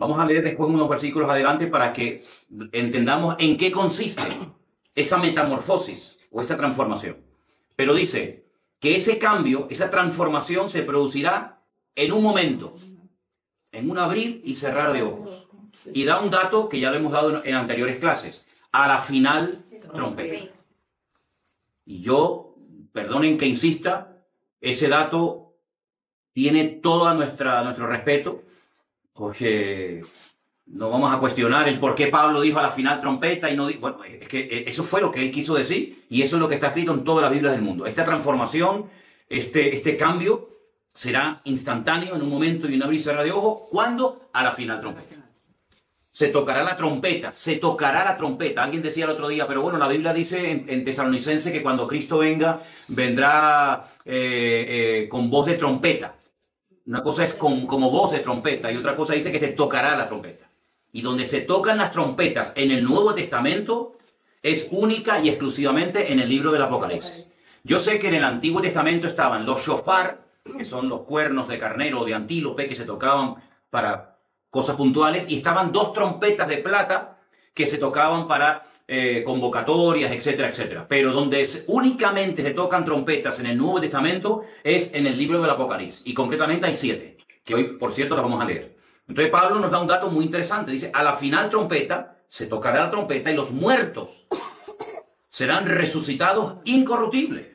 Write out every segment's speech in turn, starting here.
Vamos a leer después unos versículos adelante para que entendamos en qué consiste esa metamorfosis o esa transformación. Pero dice que ese cambio, esa transformación se producirá en un momento, en un abrir y cerrar de ojos. Y da un dato que ya lo hemos dado en anteriores clases, a la final trompeta. Y yo, perdonen que insista, ese dato tiene todo nuestro respeto, porque no vamos a cuestionar el por qué Pablo dijo a la final trompeta y no dijo... Bueno, es que eso fue lo que él quiso decir y eso es lo que está escrito en todas las Biblias del mundo. Esta transformación, este cambio será instantáneo en un momento y una abrir y cerrar de ojos. ¿Cuándo? A la final trompeta. Se tocará la trompeta, se tocará la trompeta. Alguien decía el otro día, pero bueno, la Biblia dice en Tesalonicense que cuando Cristo venga, vendrá con voz de trompeta. Una cosa es como voz de trompeta y otra cosa dice que se tocará la trompeta. Y donde se tocan las trompetas en el Nuevo Testamento es única y exclusivamente en el libro del Apocalipsis. Yo sé que en el Antiguo Testamento estaban los shofar, que son los cuernos de carnero o de antílope que se tocaban para cosas puntuales, y estaban dos trompetas de plata que se tocaban para convocatorias, etcétera, etcétera. Pero donde únicamente se tocan trompetas en el Nuevo Testamento es en el libro del Apocalipsis. Y concretamente hay 7, que hoy, por cierto, las vamos a leer. Entonces Pablo nos da un dato muy interesante. Dice, a la final trompeta, se tocará la trompeta y los muertos serán resucitados incorruptibles.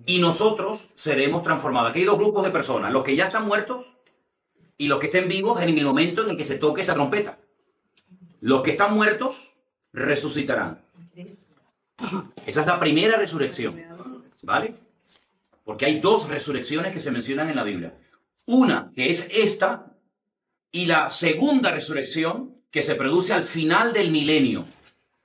Y nosotros seremos transformados. Aquí hay dos grupos de personas, los que ya están muertos y los que estén vivos en el momento en el que se toque esa trompeta. Los que están muertos resucitarán. Esa es la primera resurrección, ¿vale? Porque hay dos resurrecciones que se mencionan en la Biblia. Una, que es esta, y la segunda resurrección, que se produce al final del milenio,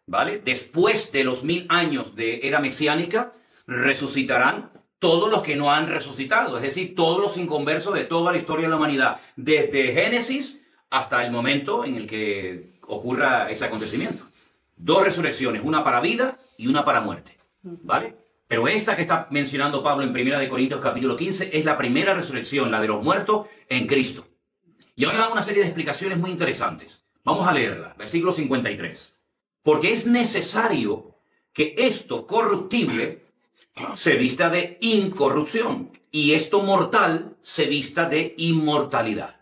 ¿vale? Después de los 1000 años de era mesiánica, resucitarán todos los que no han resucitado, es decir, todos los inconversos de toda la historia de la humanidad, desde Génesis hasta el momento en el que ocurra ese acontecimiento. Dos resurrecciones, una para vida y una para muerte, ¿vale? Pero esta que está mencionando Pablo en 1 Corintios capítulo 15 es la primera resurrección, la de los muertos en Cristo. Y ahora da una serie de explicaciones muy interesantes. Vamos a leerla, versículo 53. Porque es necesario que esto corruptible se vista de incorrupción y esto mortal se vista de inmortalidad.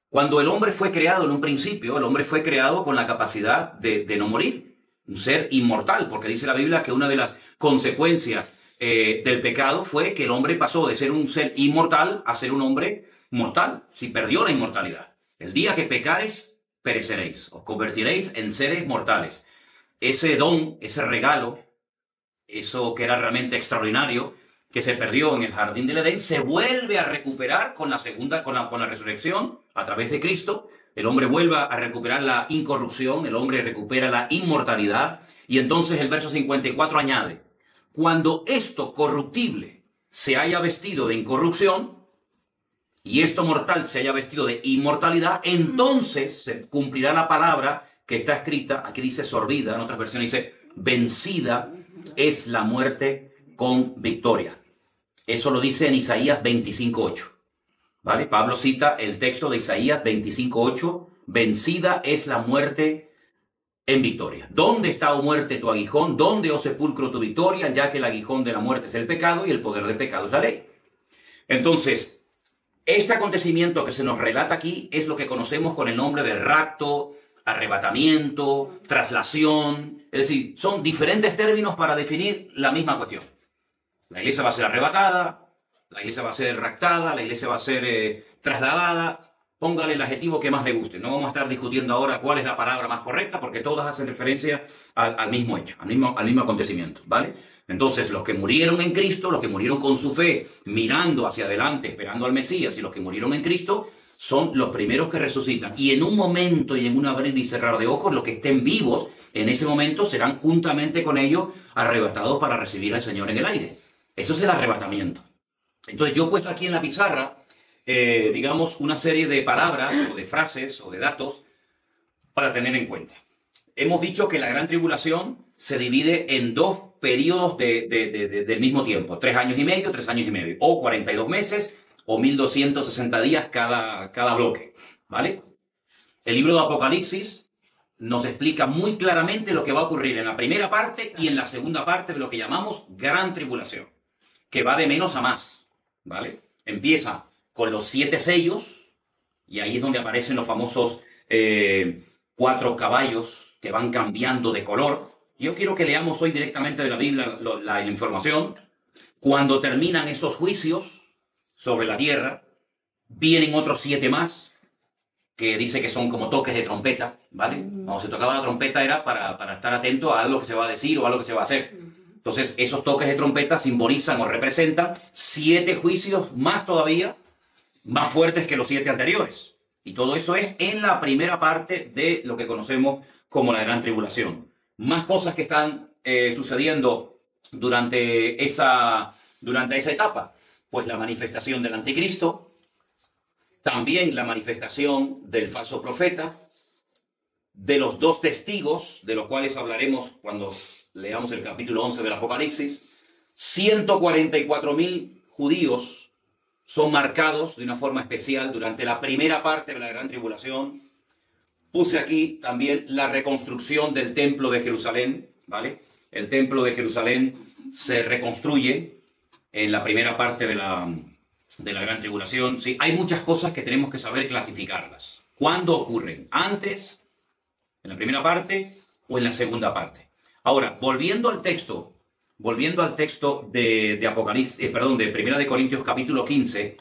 Cuando el hombre fue creado en un principio, el hombre fue creado con la capacidad de no morir, un ser inmortal, porque dice la Biblia que una de las consecuencias del pecado fue que el hombre pasó de ser un ser inmortal a ser un hombre mortal, si perdió la inmortalidad. El día que pecares, pereceréis, os convertiréis en seres mortales. Ese don, ese regalo, eso que era realmente extraordinario, que se perdió en el jardín del Edén, se vuelve a recuperar con la resurrección a través de Cristo. El hombre vuelve a recuperar la incorrupción, el hombre recupera la inmortalidad. Y entonces el verso 54 añade, cuando esto corruptible se haya vestido de incorrupción y esto mortal se haya vestido de inmortalidad, entonces se cumplirá la palabra que está escrita, aquí dice sorbida, en otras versiones dice vencida es la muerte con victoria. Eso lo dice en Isaías 25:8. ¿Vale? Pablo cita el texto de Isaías 25:8. Vencida es la muerte en victoria. ¿Dónde está, oh muerte, tu aguijón? ¿Dónde, oh sepulcro, tu victoria? Ya que el aguijón de la muerte es el pecado y el poder del pecado es la ley. Entonces, este acontecimiento que se nos relata aquí es lo que conocemos con el nombre de rapto, arrebatamiento, traslación. Es decir, son diferentes términos para definir la misma cuestión. La iglesia va a ser arrebatada, la iglesia va a ser raptada, la iglesia va a ser trasladada. Póngale el adjetivo que más le guste. No vamos a estar discutiendo ahora cuál es la palabra más correcta, porque todas hacen referencia al mismo hecho, al mismo acontecimiento, ¿vale? Entonces, los que murieron en Cristo, los que murieron con su fe, mirando hacia adelante, esperando al Mesías, y los que murieron en Cristo, son los primeros que resucitan. Y en un momento y en un abrir y cerrar de ojos, los que estén vivos en ese momento serán juntamente con ellos arrebatados para recibir al Señor en el aire. Eso es el arrebatamiento. Entonces yo he puesto aquí en la pizarra, digamos, una serie de palabras o de frases o de datos para tener en cuenta. Hemos dicho que la gran tribulación se divide en dos periodos del mismo tiempo, 3 años y medio, 3 años y medio, o 42 meses, o 1260 días cada bloque, ¿vale? El libro de Apocalipsis nos explica muy claramente lo que va a ocurrir en la primera parte y en la segunda parte de lo que llamamos gran tribulación, que va de menos a más, ¿vale? Empieza con los 7 sellos, y ahí es donde aparecen los famosos 4 caballos que van cambiando de color. Yo quiero que leamos hoy directamente de la Biblia la información. Cuando terminan esos juicios sobre la tierra, vienen otros 7 más, que dice que son como toques de trompeta, ¿vale? Cuando se tocaba la trompeta era para estar atento a algo que se va a decir o a algo que se va a hacer. Entonces, esos toques de trompeta simbolizan o representan 7 juicios más todavía, más fuertes que los 7 anteriores. Y todo eso es en la primera parte de lo que conocemos como la gran tribulación. Más cosas que están sucediendo durante esa etapa. Pues la manifestación del anticristo, también la manifestación del falso profeta, de los 2 testigos, de los cuales hablaremos cuando leamos el capítulo 11 del Apocalipsis. 144.000 judíos son marcados de una forma especial durante la primera parte de la gran tribulación. Puse aquí también la reconstrucción del templo de Jerusalén, ¿vale? El templo de Jerusalén se reconstruye en la primera parte de la gran tribulación. Sí, hay muchas cosas que tenemos que saber clasificarlas. ¿Cuándo ocurren? ¿Antes, en la primera parte, o en la segunda parte? Ahora, volviendo al texto de Apocalipsis, de Primera de Corintios capítulo 15,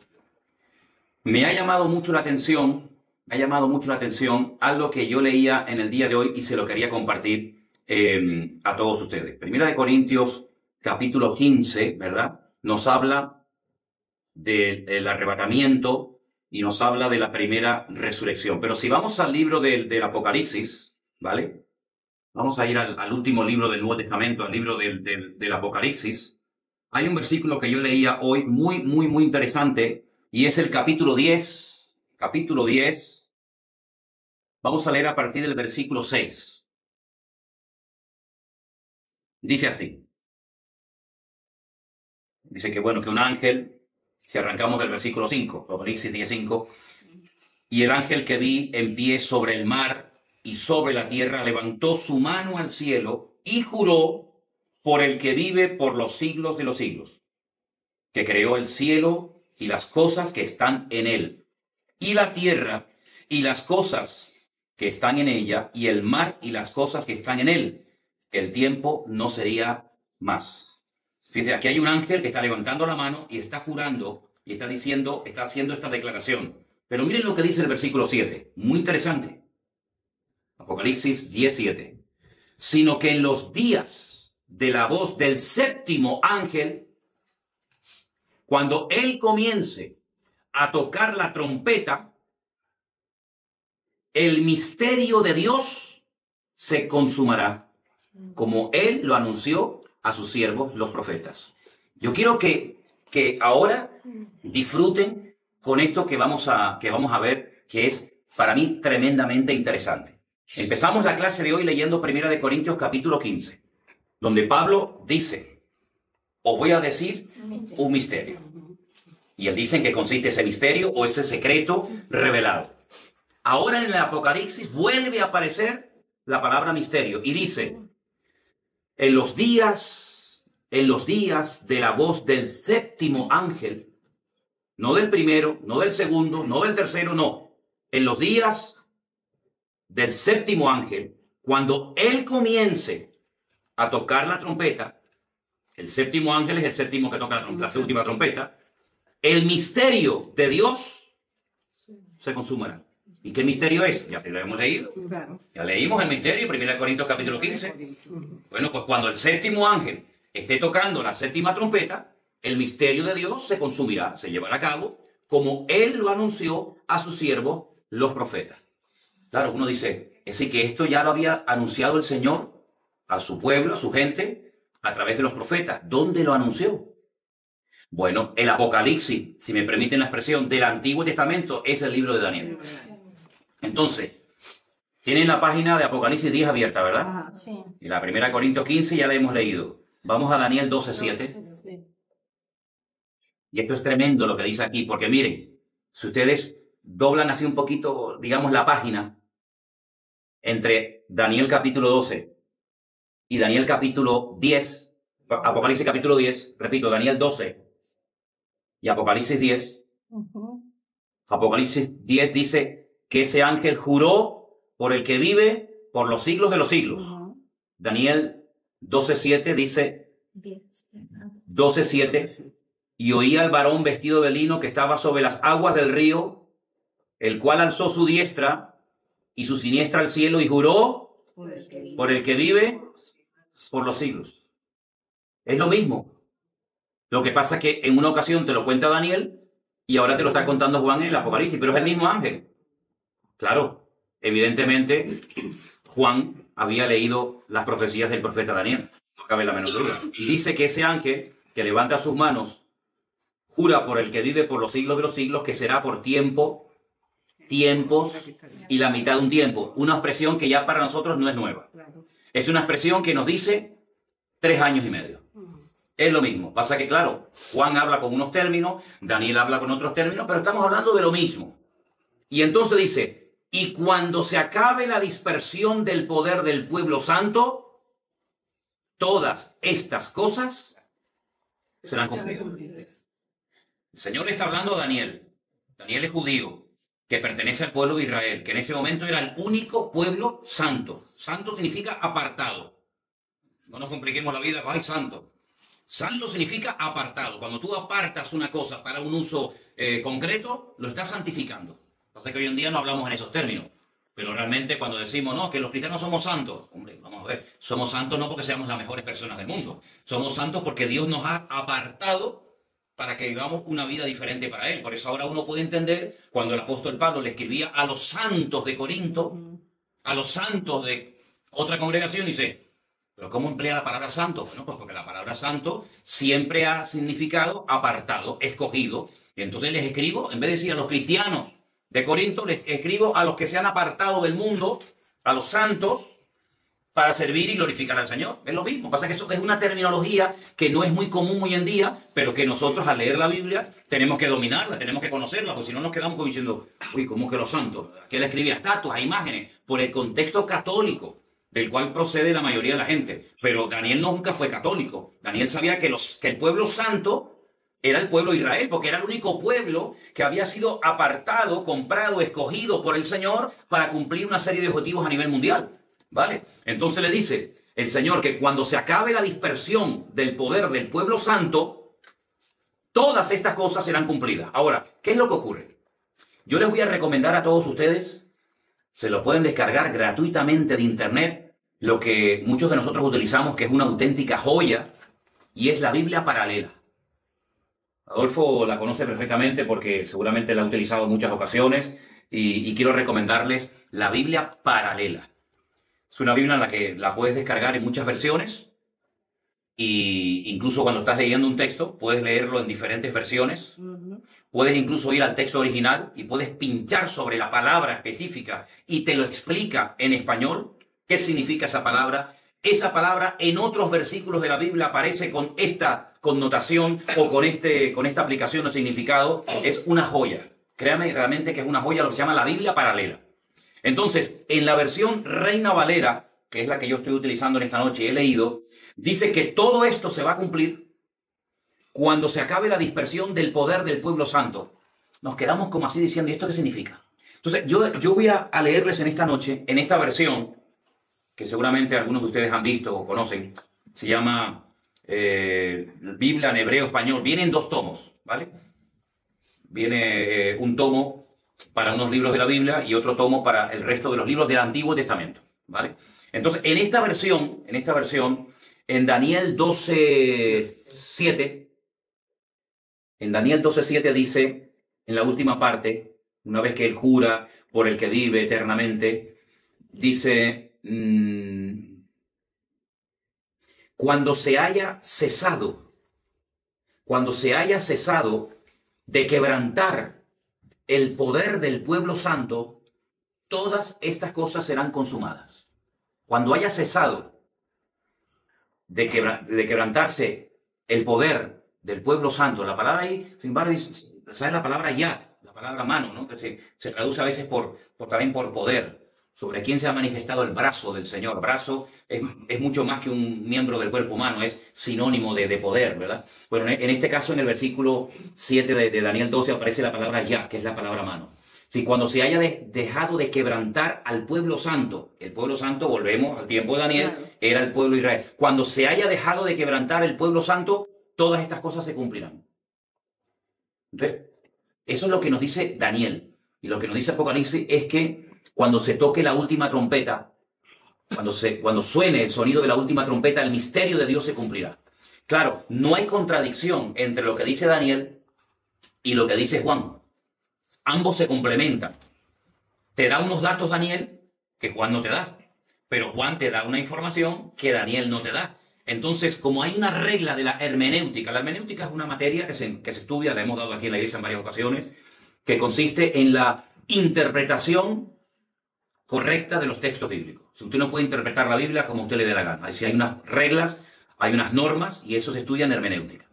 me ha llamado mucho la atención algo que yo leía en el día de hoy y se lo quería compartir a todos ustedes. Primera de Corintios capítulo 15, ¿verdad? Nos habla del arrebatamiento y nos habla de la primera resurrección. Pero si vamos al libro del Apocalipsis, ¿vale? Vamos a ir al último libro del Nuevo Testamento, al libro del Apocalipsis. Hay un versículo que yo leía hoy muy, muy, muy interesante, y es el capítulo 10. Capítulo 10. Vamos a leer a partir del versículo 6. Dice así. Dice que bueno, que un ángel, si arrancamos del versículo 5, Apocalipsis 10:5, y el ángel que vi en pie sobre el mar y sobre la tierra levantó su mano al cielo y juró por el que vive por los siglos de los siglos, que creó el cielo y las cosas que están en él, y la tierra y las cosas que están en ella, y el mar y las cosas que están en él. El tiempo no sería más. Fíjense, aquí hay un ángel que está levantando la mano y está jurando y está diciendo, está haciendo esta declaración. Pero miren lo que dice el versículo 7, muy interesante. Apocalipsis 10:7. Sino que en los días de la voz del séptimo ángel, cuando él comience a tocar la trompeta, el misterio de Dios se consumará, como él lo anunció a sus siervos, los profetas. Yo quiero que ahora disfruten con esto que vamos a ver, que es para mí tremendamente interesante. Empezamos la clase de hoy leyendo Primera de Corintios capítulo 15, donde Pablo dice, os voy a decir un misterio. Y él dice en qué consiste ese misterio o ese secreto revelado. Ahora en el Apocalipsis vuelve a aparecer la palabra misterio y dice, en los días de la voz del séptimo ángel, no del primero, no del segundo, no del tercero, no. En los días del séptimo ángel, cuando él comience a tocar la trompeta, el séptimo ángel es el séptimo que toca la última trompeta, el misterio de Dios se consumará. ¿Y qué misterio es? Ya lo hemos leído. Ya leímos el misterio, 1 Corintios capítulo 15. Bueno, pues cuando el séptimo ángel esté tocando la séptima trompeta, el misterio de Dios se consumirá, se llevará a cabo, como él lo anunció a sus siervos, los profetas. Claro, uno dice, es decir, que esto ya lo había anunciado el Señor a su pueblo, a su gente, a través de los profetas. ¿Dónde lo anunció? Bueno, el Apocalipsis, si me permiten la expresión, del Antiguo Testamento es el libro de Daniel. Entonces, tienen la página de Apocalipsis 10 abierta, ¿verdad? Ajá, sí. Y la 1 Corintios 15 ya la hemos leído. Vamos a Daniel 12:7. Sí. Y esto es tremendo lo que dice aquí, porque miren, si ustedes doblan así un poquito, digamos, la página, entre Daniel capítulo 12 y Daniel capítulo 10, Apocalipsis capítulo 10, repito, Daniel 12 y Apocalipsis 10. Apocalipsis 10 dice que ese ángel juró por el que vive por los siglos de los siglos. Daniel 12:7 dice, 12:7, y oía al varón vestido de lino que estaba sobre las aguas del río, el cual alzó su diestra y su siniestra al cielo y juró por el que vive por los siglos. Es lo mismo. Lo que pasa es que en una ocasión te lo cuenta Daniel y ahora te lo está contando Juan en el Apocalipsis, pero es el mismo ángel. Claro, evidentemente Juan había leído las profecías del profeta Daniel, no cabe la menor duda. Y dice que ese ángel que levanta sus manos jura por el que vive por los siglos de los siglos, que será por tiempo, tiempos y la mitad de un tiempo. Una expresión que ya para nosotros no es nueva. Es una expresión que nos dice 3 años y medio. Es lo mismo. Pasa que, claro, Juan habla con unos términos, Daniel habla con otros términos, pero estamos hablando de lo mismo. Y entonces dice, y cuando se acabe la dispersión del poder del pueblo santo, todas estas cosas serán cumplidas. El Señor le está hablando a Daniel. Daniel es judío, que pertenece al pueblo de Israel, que en ese momento era el único pueblo santo. Santo significa apartado. No nos compliquemos la vida, ¡ay, santo! Santo significa apartado. Cuando tú apartas una cosa para un uso concreto, lo estás santificando. Pasa que hoy en día no hablamos en esos términos. Pero realmente cuando decimos, no, que los cristianos somos santos, hombre, vamos a ver, somos santos no porque seamos las mejores personas del mundo. Somos santos porque Dios nos ha apartado para que vivamos una vida diferente para Él. Por eso ahora uno puede entender cuando el apóstol Pablo le escribía a los santos de Corinto, a los santos de otra congregación, dice, ¿pero cómo emplea la palabra santo? Bueno, pues porque la palabra santo siempre ha significado apartado, escogido. Y entonces les escribo, en vez de decir a los cristianos de Corinto, les escribo a los que se han apartado del mundo, a los santos, para servir y glorificar al Señor. Es lo mismo. Pasa que eso es una terminología que no es muy común hoy en día, pero que nosotros al leer la Biblia tenemos que dominarla, tenemos que conocerla, porque si no nos quedamos como diciendo, uy, ¿cómo que los santos? ¿Qué le escribía? Estatuas, a imágenes, por el contexto católico del cual procede la mayoría de la gente. Pero Daniel nunca fue católico. Daniel sabía que el pueblo santo era el pueblo de Israel, porque era el único pueblo que había sido apartado, comprado, escogido por el Señor para cumplir una serie de objetivos a nivel mundial. ¿Vale? Entonces le dice el Señor que cuando se acabe la dispersión del poder del pueblo santo, todas estas cosas serán cumplidas. Ahora, ¿qué es lo que ocurre? Yo les voy a recomendar a todos ustedes, se lo pueden descargar gratuitamente de internet, lo que muchos de nosotros utilizamos, que es una auténtica joya, y es la Biblia paralela. Adolfo la conoce perfectamente porque seguramente la ha utilizado en muchas ocasiones, y quiero recomendarles la Biblia paralela. Es una Biblia en la que la puedes descargar en muchas versiones y incluso cuando estás leyendo un texto puedes leerlo en diferentes versiones. Puedes incluso ir al texto original y puedes pinchar sobre la palabra específica y te lo explica en español qué significa esa palabra. Esa palabra en otros versículos de la Biblia aparece con esta connotación o con esta aplicación o significado. Es una joya. Créame realmente que es una joya lo que se llama la Biblia paralela. Entonces, en la versión Reina Valera, que es la que yo estoy utilizando en esta noche y he leído, dice que todo esto se va a cumplir cuando se acabe la dispersión del poder del pueblo santo. Nos quedamos como así diciendo, ¿y esto qué significa? Entonces, yo voy a leerles en esta noche, en esta versión, que seguramente algunos de ustedes han visto o conocen, se llama Biblia en hebreo-español. Vienen 2 tomos, ¿vale? Viene un tomo para unos libros de la Biblia y otro tomo para el resto de los libros del Antiguo Testamento, ¿vale? Entonces, en esta versión, en Daniel 12:7, dice, en la última parte, una vez que él jura por el que vive eternamente, dice, cuando se haya cesado de quebrantar el poder del pueblo santo, todas estas cosas serán consumadas. Cuando haya cesado de quebrantarse el poder del pueblo santo, la palabra ahí, sin embargo, ¿sabes la palabra yad? La palabra mano, ¿no? Que se traduce a veces también por poder. sobre quién se ha manifestado el brazo del Señor. Brazo es mucho más que un miembro del cuerpo humano, es sinónimo de poder, ¿verdad? Bueno, en este caso, en el versículo 7 de Daniel 12 aparece la palabra ya, que es la palabra mano. Si cuando se haya dejado de quebrantar al pueblo santo, el pueblo santo, volvemos al tiempo de Daniel, claro, era el pueblo de Israel. Cuando se haya dejado de quebrantar el pueblo santo, todas estas cosas se cumplirán. Entonces, eso es lo que nos dice Daniel. Y lo que nos dice Apocalipsis es que cuando se toque la última trompeta, cuando suene el sonido de la última trompeta, el misterio de Dios se cumplirá. Claro, no hay contradicción entre lo que dice Daniel y lo que dice Juan. Ambos se complementan. Te da unos datos Daniel que Juan no te da, pero Juan te da una información que Daniel no te da. Entonces, como hay una regla de la hermenéutica es una materia que se estudia, la hemos dado aquí en la iglesia en varias ocasiones, que consiste en la interpretación correcta de los textos bíblicos. Si usted no puede interpretar la Biblia como usted le dé la gana. Si hay unas reglas, hay unas normas, y eso se estudia en hermenéutica.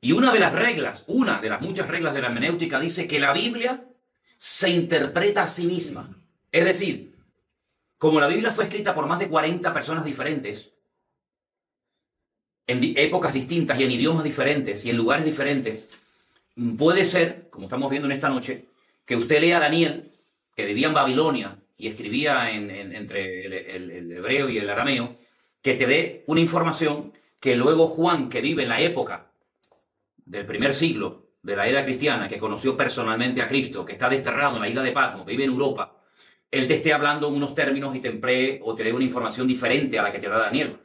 Y una de las muchas reglas de la hermenéutica dice que la Biblia se interpreta a sí misma. Es decir, como la Biblia fue escrita por más de 40 personas diferentes, en épocas distintas y en idiomas diferentes y en lugares diferentes, puede ser, como estamos viendo en esta noche, que usted lea a Daniel, que vivía en Babilonia y escribía entre el hebreo y el arameo, que te dé una información que luego Juan, que vive en la época del primer siglo de la era cristiana, que conoció personalmente a Cristo, que está desterrado en la isla de Patmos, vive en Europa, él te esté hablando unos términos y te emplee o te dé una información diferente a la que te da Daniel.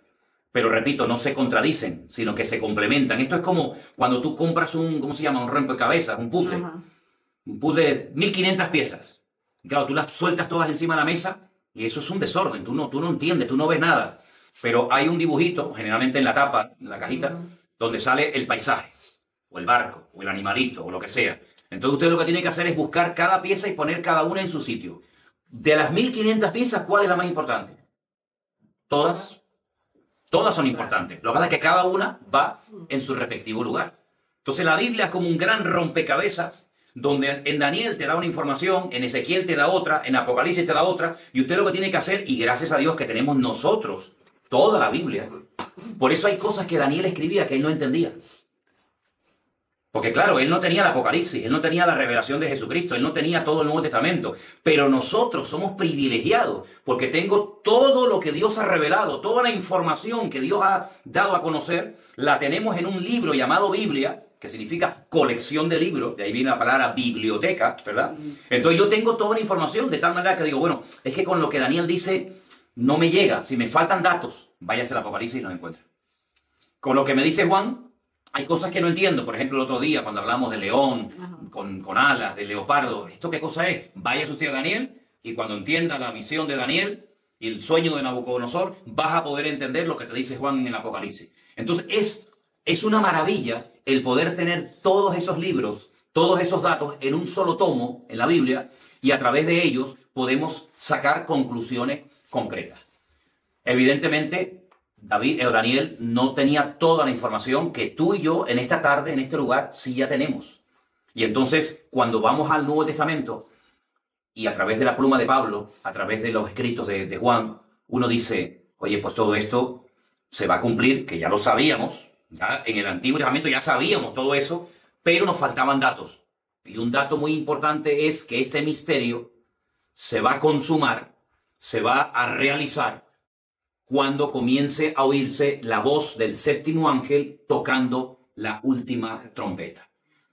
Pero repito, no se contradicen, sino que se complementan. Esto es como cuando tú compras ¿cómo se llama? Un rompecabezas, un puzzle. Ajá. Un puzzle de 1500 piezas. Y claro, tú las sueltas todas encima de la mesa y eso es un desorden. Tú no entiendes, tú no ves nada. Pero hay un dibujito, generalmente en la tapa, en la cajita, donde sale el paisaje, o el barco, o el animalito, o lo que sea. Entonces usted lo que tiene que hacer es buscar cada pieza y poner cada una en su sitio. De las 1500 piezas, ¿cuál es la más importante? Todas. Todas son importantes. Lo que pasa es que cada una va en su respectivo lugar. Entonces la Biblia es como un gran rompecabezas, donde en Daniel te da una información, en Ezequiel te da otra, en Apocalipsis te da otra, y usted lo que tiene que hacer, y gracias a Dios que tenemos nosotros toda la Biblia, por eso hay cosas que Daniel escribía que él no entendía. Porque claro, él no tenía el Apocalipsis, él no tenía la revelación de Jesucristo, él no tenía todo el Nuevo Testamento. Pero nosotros somos privilegiados porque tengo todo lo que Dios ha revelado, toda la información que Dios ha dado a conocer, la tenemos en un libro llamado Biblia, que significa colección de libros, de ahí viene la palabra biblioteca, ¿verdad? Entonces yo tengo toda la información de tal manera que digo, bueno, es que con lo que Daniel dice no me llega. Si me faltan datos, váyase al Apocalipsis y los encuentra. Con lo que me dice Juan, hay cosas que no entiendo. Por ejemplo, el otro día, cuando hablamos de león, con alas, de leopardo, ¿esto qué cosa es? Váyase usted a Daniel, y cuando entienda la visión de Daniel y el sueño de Nabucodonosor, vas a poder entender lo que te dice Juan en el Apocalipsis. Entonces, es una maravilla el poder tener todos esos libros, todos esos datos en un solo tomo en la Biblia, y a través de ellos podemos sacar conclusiones concretas. Evidentemente, Daniel no tenía toda la información que tú y yo en esta tarde, en este lugar, sí ya tenemos. Y entonces, cuando vamos al Nuevo Testamento, y a través de la pluma de Pablo, a través de los escritos de Juan, uno dice, oye, pues todo esto se va a cumplir, que ya lo sabíamos, ya en el Antiguo Testamento ya sabíamos todo eso, pero nos faltaban datos. Y un dato muy importante es que este misterio se va a consumar, se va a realizar, cuando comience a oírse la voz del séptimo ángel tocando la última trompeta.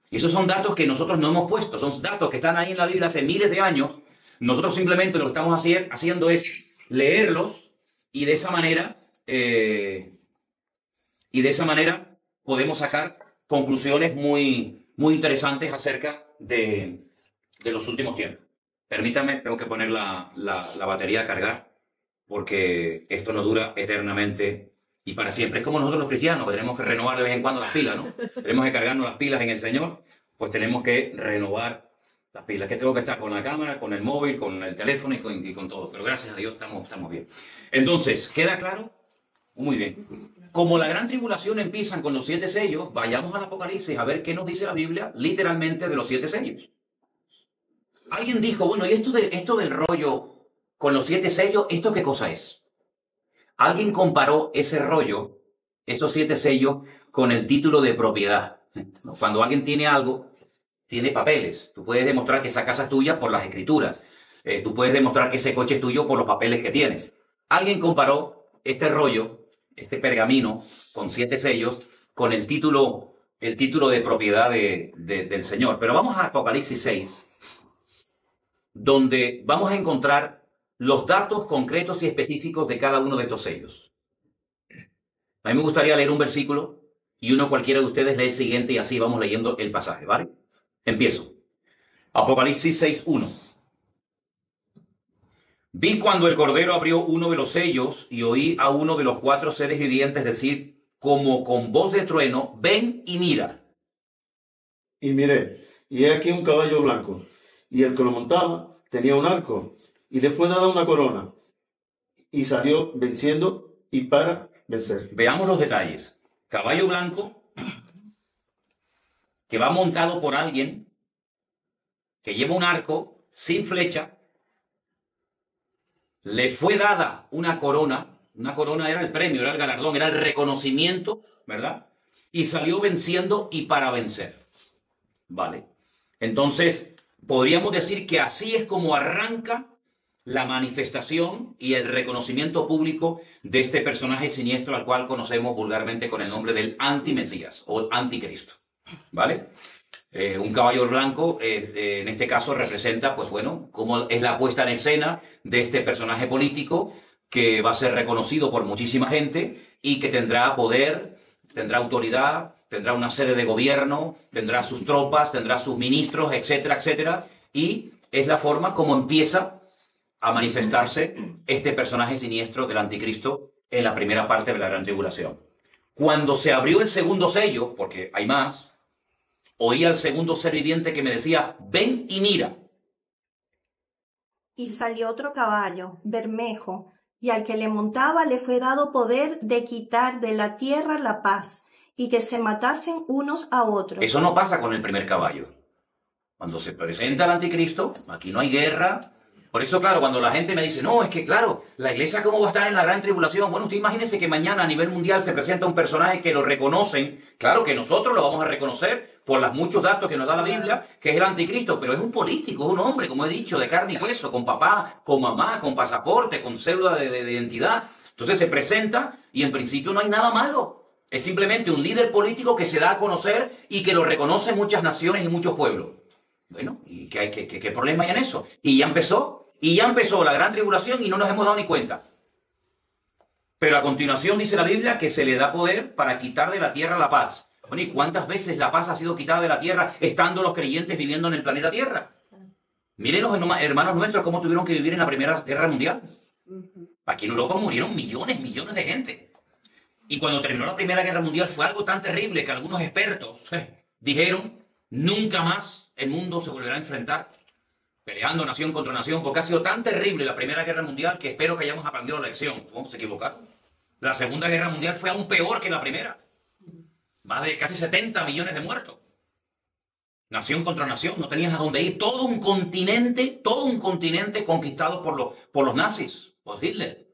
Y esos son datos que nosotros no hemos puesto, son datos que están ahí en la Biblia hace miles de años. Nosotros simplemente lo que estamos haciendo es leerlos, y de esa manera, podemos sacar conclusiones muy, muy interesantes acerca de los últimos tiempos. Permítanme, tengo que poner la batería a cargar, porque esto no dura eternamente y para siempre. Es como nosotros los cristianos, que tenemos que renovar de vez en cuando las pilas, ¿no? Tenemos que cargarnos las pilas en el Señor, pues tenemos que renovar las pilas. Que tengo que estar con la cámara, con el móvil, con el teléfono y con todo. Pero gracias a Dios estamos bien. Entonces, ¿queda claro? Muy bien. Como la gran tribulación empiezan con los 7 sellos, vayamos al Apocalipsis a ver qué nos dice la Biblia literalmente de los 7 sellos. Alguien dijo, bueno, ¿y esto del rollo con los 7 sellos, ¿esto qué cosa es? Alguien comparó ese rollo, esos 7 sellos, con el título de propiedad. Cuando alguien tiene algo, tiene papeles. Tú puedes demostrar que esa casa es tuya por las escrituras. Tú puedes demostrar que ese coche es tuyo por los papeles que tienes. Alguien comparó este rollo, este pergamino con 7 sellos, con el título de propiedad del Señor. Pero vamos a Apocalipsis 6, donde vamos a encontrar los datos concretos y específicos de cada uno de estos sellos. A mí me gustaría leer un versículo y uno cualquiera de ustedes lee el siguiente y así vamos leyendo el pasaje, ¿vale? Empiezo. Apocalipsis 6:1. Vi cuando el Cordero abrió uno de los sellos y oí a uno de los 4 seres vivientes decir, como con voz de trueno, ven y mira. Y miré, y he aquí un caballo blanco, y el que lo montaba tenía un arco, y le fue dada una corona, y salió venciendo y para vencer. Veamos los detalles. Caballo blanco, que va montado por alguien, que lleva un arco, sin flecha. Le fue dada una corona era el premio, era el galardón, era el reconocimiento, ¿verdad? Y salió venciendo y para vencer. Vale. Entonces, podríamos decir que así es como arranca la manifestación y el reconocimiento público de este personaje siniestro al cual conocemos vulgarmente con el nombre del antimesías o anticristo. ¿Vale? Un caballo blanco, en este caso, representa, pues bueno, cómo es la puesta en escena de este personaje político que va a ser reconocido por muchísima gente y que tendrá poder, tendrá autoridad, tendrá una sede de gobierno, tendrá sus tropas, tendrá sus ministros, etcétera, etcétera. Y es la forma como empieza a manifestarse este personaje siniestro del anticristo en la primera parte de la Gran Tribulación. Cuando se abrió el segundo sello, porque hay más, oí al segundo ser viviente que me decía, ven y mira. Y salió otro caballo, bermejo, y al que le montaba le fue dado poder de quitar de la tierra la paz, y que se matasen unos a otros. Eso no pasa con el primer caballo. Cuando se presenta el anticristo, aquí no hay guerra. Por eso, claro, cuando la gente me dice, no, es que claro, la iglesia cómo va a estar en la gran tribulación. Bueno, usted imagínese que mañana a nivel mundial se presenta un personaje que lo reconocen. Claro que nosotros lo vamos a reconocer por los muchos datos que nos da la Biblia, que es el anticristo, pero es un político, es un hombre, como he dicho, de carne y hueso, con papá, con mamá, con pasaporte, con cédula de identidad. Entonces se presenta y en principio no hay nada malo. Es simplemente un líder político que se da a conocer y que lo reconocen muchas naciones y muchos pueblos. Bueno, ¿y qué problema hay en eso? Y ya empezó la gran tribulación y no nos hemos dado ni cuenta. Pero a continuación dice la Biblia que se le da poder para quitar de la tierra la paz. Bueno, ¿y cuántas veces la paz ha sido quitada de la tierra estando los creyentes viviendo en el planeta Tierra? Miren los hermanos nuestros cómo tuvieron que vivir en la Primera Guerra Mundial. Aquí en Europa murieron millones de gente. Y cuando terminó la Primera Guerra Mundial fue algo tan terrible que algunos expertos dijeron, nunca más el mundo se volverá a enfrentar peleando nación contra nación, porque ha sido tan terrible la Primera Guerra Mundial que espero que hayamos aprendido la lección. Vamos a equivocar. La Segunda Guerra Mundial fue aún peor que la primera. Más de casi 70 millones de muertos. Nación contra nación, no tenías a dónde ir. Todo un continente conquistado por los nazis, por Hitler.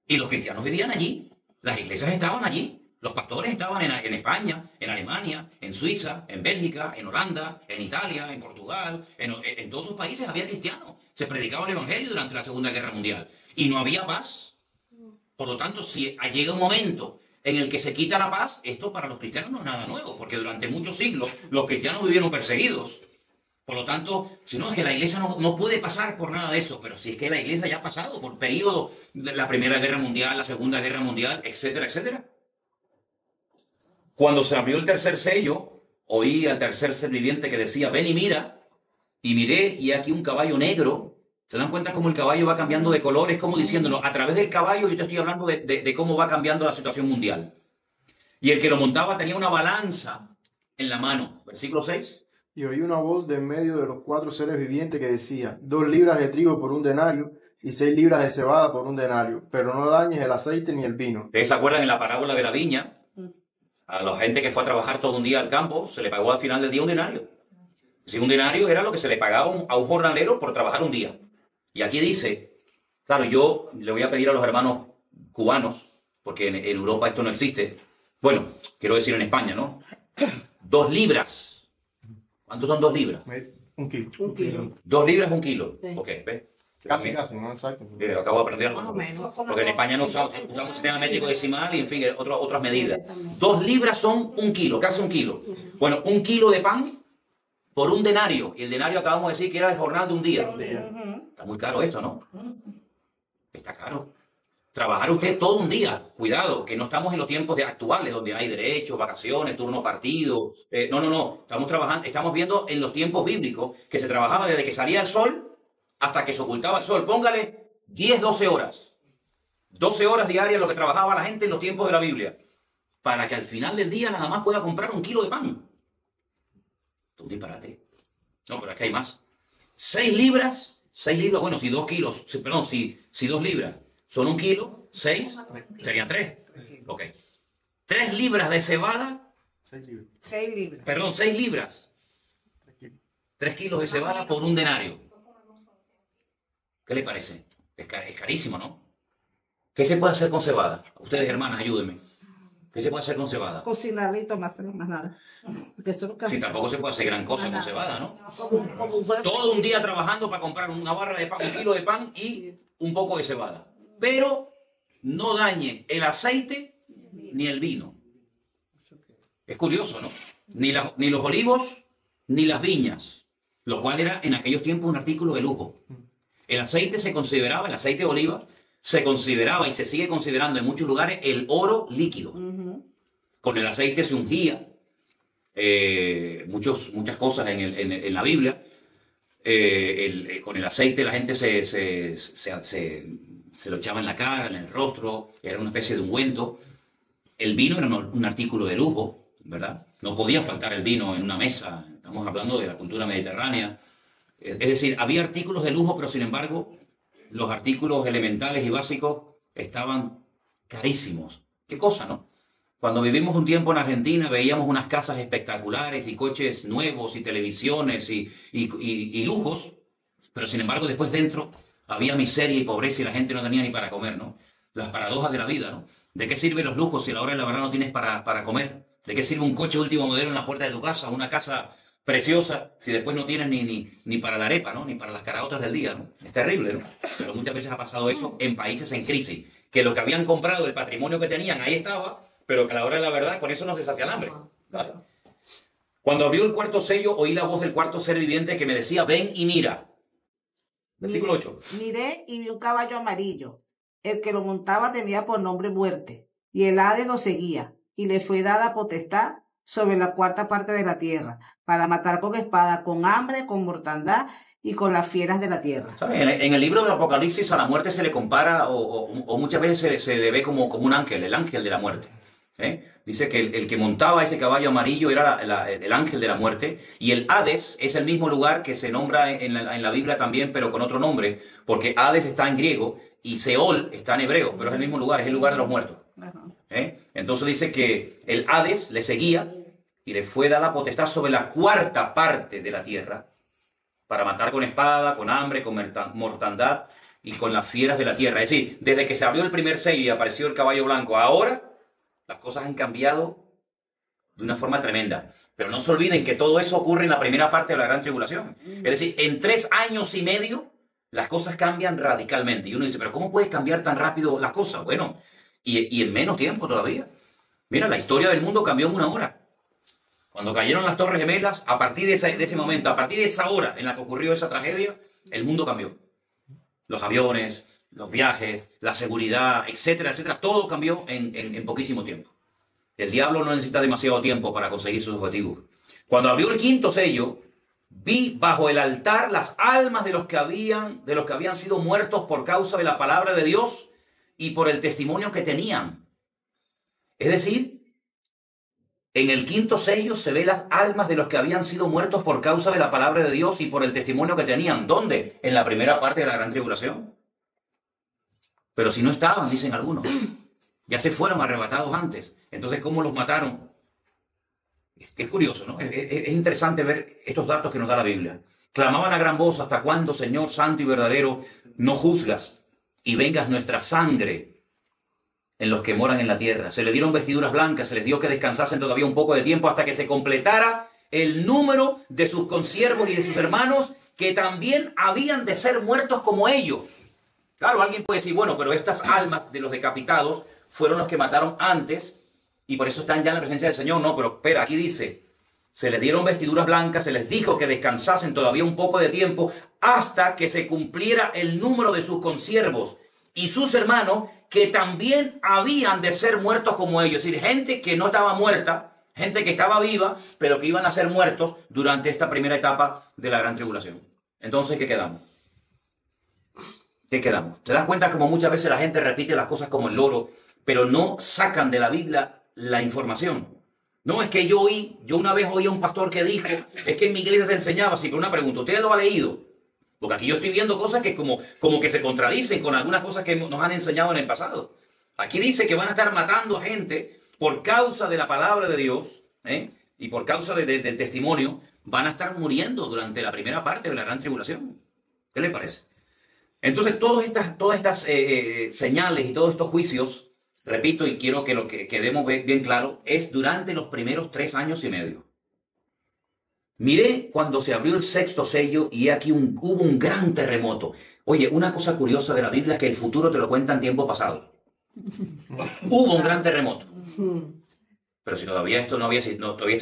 Y los cristianos vivían allí. Las iglesias estaban allí. Los pastores estaban en España, en Alemania, en Suiza, en Bélgica, en Holanda, en Italia, en Portugal. En todos esos países había cristianos. Se predicaba el evangelio durante la Segunda Guerra Mundial. Y no había paz. Por lo tanto, si llega un momento en el que se quita la paz, esto para los cristianos no es nada nuevo, porque durante muchos siglos los cristianos vivieron perseguidos. Por lo tanto, si no, es que la iglesia no puede pasar por nada de eso, pero si es que la iglesia ya ha pasado por periodo de la Primera Guerra Mundial, la Segunda Guerra Mundial, etcétera, etcétera. Cuando se abrió el tercer sello, oí al tercer ser viviente que decía, ven y mira, y miré, y aquí un caballo negro. ¿Se dan cuenta cómo el caballo va cambiando de color? Es como diciéndonos, a través del caballo yo te estoy hablando de cómo va cambiando la situación mundial. Y el que lo montaba tenía una balanza en la mano. Versículo 6. Y oí una voz de en medio de los 4 seres vivientes que decía, 2 libras de trigo por 1 denario y 6 libras de cebada por 1 denario, pero no dañes el aceite ni el vino. ¿Ustedes se acuerdan en la parábola de la viña? A la gente que fue a trabajar todo un día al campo, se le pagó al final del día 1 denario. Si 1 denario era lo que se le pagaba a un jornalero por trabajar un día. Y aquí dice Claro, yo le voy a pedir a los hermanos cubanos, porque en Europa esto no existe. Bueno, quiero decir en España, ¿no? 2 libras. ¿Cuántos son 2 libras? Un kilo. Un kilo. 2 libras, 1 kilo. Sí. Ok, ¿ves? Casi, no exacto. Acabo de aprender algo. Más o menos. Porque en España no usamos un sistema métrico decimal y, en fin, otras medidas. 2 libras son 1 kilo, casi 1 kilo. Bueno, 1 kilo de pan por 1 denario. Y el denario acabamos de decir que era el jornal de un día. Está muy caro esto, ¿no? Está caro. Trabajar usted todo un día. Cuidado, que no estamos en los tiempos actuales, donde hay derechos, vacaciones, turno partido. No. Estamos trabajando, estamos viendo en los tiempos bíblicos que se trabajaba desde que salía el sol hasta que se ocultaba el sol. Póngale 10, 12 horas. 12 horas diarias lo que trabajaba la gente en los tiempos de la Biblia. Para que al final del día nada más pueda comprar 1 kilo de pan. Es un disparate. No, pero es que hay más. 6 libras, bueno, si 2 kilos, perdón, si 2 libras son 1 kilo, 6, serían 3. Ok. 3 libras de cebada, 6 libras. perdón, 6 libras. 3 kilos de cebada por 1 denario. ¿Qué le parece? Es carísimo, ¿no? ¿Qué se puede hacer con cebada? Ustedes, hermanas, ayúdenme. ¿Qué se puede hacer con cebada? Cocinarla y tomársela más nada. Porque eso nunca- Sí, tampoco se puede hacer gran cosa con cebada, ¿no? Como- Todo un día trabajando para comprar una barra de pan, 1 kilo de pan y un poco de cebada. Pero no dañe el aceite ni el vino. Es curioso, ¿no? Ni los olivos ni las viñas, lo cual era en aquellos tiempos un artículo de lujo. El aceite se consideraba, el aceite de oliva, se consideraba y se sigue considerando en muchos lugares el oro líquido. Con el aceite se ungía muchas cosas en la Biblia. Con el aceite la gente se lo echaba en la cara, en el rostro, era una especie de ungüento. El vino era un artículo de lujo, ¿verdad? No podía faltar el vino en una mesa. Estamos hablando de la cultura mediterránea. Es decir, había artículos de lujo, pero sin embargo, los artículos elementales y básicos estaban carísimos. ¿Qué cosa, no? Cuando vivimos un tiempo en Argentina, veíamos unas casas espectaculares y coches nuevos y televisiones y lujos, pero sin embargo, después dentro había miseria y pobreza y la gente no tenía ni para comer, ¿no? Las paradojas de la vida, ¿no? ¿De qué sirven los lujos si a la hora de la verdad no tienes para comer? ¿De qué sirve un coche último modelo en la puerta de tu casa, una casa preciosa, si después no tienes ni para la arepa, ¿no? Ni para las caraotas del día, ¿no? Es terrible, ¿no? Pero muchas veces ha pasado eso en países en crisis, que lo que habían comprado, el patrimonio que tenían, ahí estaba, pero que a la hora de la verdad con eso no se sacia el hambre. ¿Vale? Cuando abrió el 4º sello, oí la voz del 4º ser viviente que me decía, ven y mira. Versículo 8. Miré y vi un caballo amarillo. El que lo montaba tenía por nombre Muerte, y el Hades lo seguía, y le fue dada potestad sobre la 4ª parte de la tierra, para matar con espada, con hambre, con mortandad y con las fieras de la tierra. ¿Sabes? En el libro del Apocalipsis a la muerte se le compara o muchas veces se le ve como un ángel, el ángel de la muerte. Dice que el que montaba ese caballo amarillo era el ángel de la muerte, y el Hades es el mismo lugar que se nombra en la Biblia también, pero con otro nombre, porque Hades está en griego y Seol está en hebreo, pero es el mismo lugar, es el lugar de los muertos. Entonces dice que el Hades le seguía y le fue dada potestad sobre la 4ª parte de la tierra para matar con espada, con hambre, con mortandad y con las fieras de la tierra. Es decir, desde que se abrió el primer sello y apareció el caballo blanco, ahora las cosas han cambiado de una forma tremenda. Pero no se olviden que todo eso ocurre en la primera parte de la gran tribulación. Es decir, en 3 años y medio las cosas cambian radicalmente. Y uno dice, pero ¿cómo puede cambiar tan rápido las cosas? Bueno, y en menos tiempo todavía. Mira, la historia del mundo cambió en 1 hora. Cuando cayeron las Torres Gemelas, a partir de ese momento, a partir de esa hora en la que ocurrió esa tragedia, el mundo cambió. Los aviones, los viajes, la seguridad, etcétera, etcétera, todo cambió en poquísimo tiempo. El diablo no necesita demasiado tiempo para conseguir sus objetivos. Cuando abrió el 5º sello, vi bajo el altar las almas de los que habían sido muertos por causa de la palabra de Dios y por el testimonio que tenían. Es decir, en el 5º sello se ve las almas de los que habían sido muertos por causa de la palabra de Dios y por el testimonio que tenían. ¿Dónde? En la primera parte de la gran tribulación. Pero si no estaban, dicen algunos, ya se fueron arrebatados antes. Entonces, ¿cómo los mataron? Es curioso, ¿no? Es interesante ver estos datos que nos da la Biblia. Clamaban a gran voz, ¿hasta cuándo, Señor santo y verdadero, no juzgas y vengas nuestra sangre en los que moran en la tierra. Se les dieron vestiduras blancas, se les dio que descansasen todavía un poco de tiempo hasta que se completara el número de sus consiervos y de sus hermanos que también habían de ser muertos como ellos. Claro, alguien puede decir, bueno, pero estas almas de los decapitados fueron los que mataron antes y por eso están ya en la presencia del Señor. No, pero espera, aquí dice, se les dieron vestiduras blancas, se les dijo que descansasen todavía un poco de tiempo hasta que se cumpliera el número de sus consiervos y sus hermanos que también habían de ser muertos como ellos. Es decir, gente que no estaba muerta, gente que estaba viva, pero que iban a ser muertos durante esta primera etapa de la gran tribulación. Entonces, ¿qué quedamos? ¿Qué quedamos? ¿Te das cuenta como muchas veces la gente repite las cosas como el loro, pero no sacan de la Biblia la información? No, es que yo una vez oí a un pastor que dijo, es que en mi iglesia se enseñaba así, pero una pregunta, ¿usted lo ha leído? Porque aquí yo estoy viendo cosas que como que se contradicen con algunas cosas que nos han enseñado en el pasado. Aquí dice que van a estar matando a gente por causa de la palabra de Dios, y por causa del testimonio, van a estar muriendo durante la primera parte de la gran tribulación. ¿Qué le parece? Entonces, todas estas señales y todos estos juicios, repito, y quiero que lo que quedemos bien claro, es durante los primeros 3 años y medio. Miré cuando se abrió el 6º sello y aquí hubo un gran terremoto. Oye, una cosa curiosa de la Biblia es que el futuro te lo cuenta en tiempo pasado. Hubo un gran terremoto. Pero si todavía esto no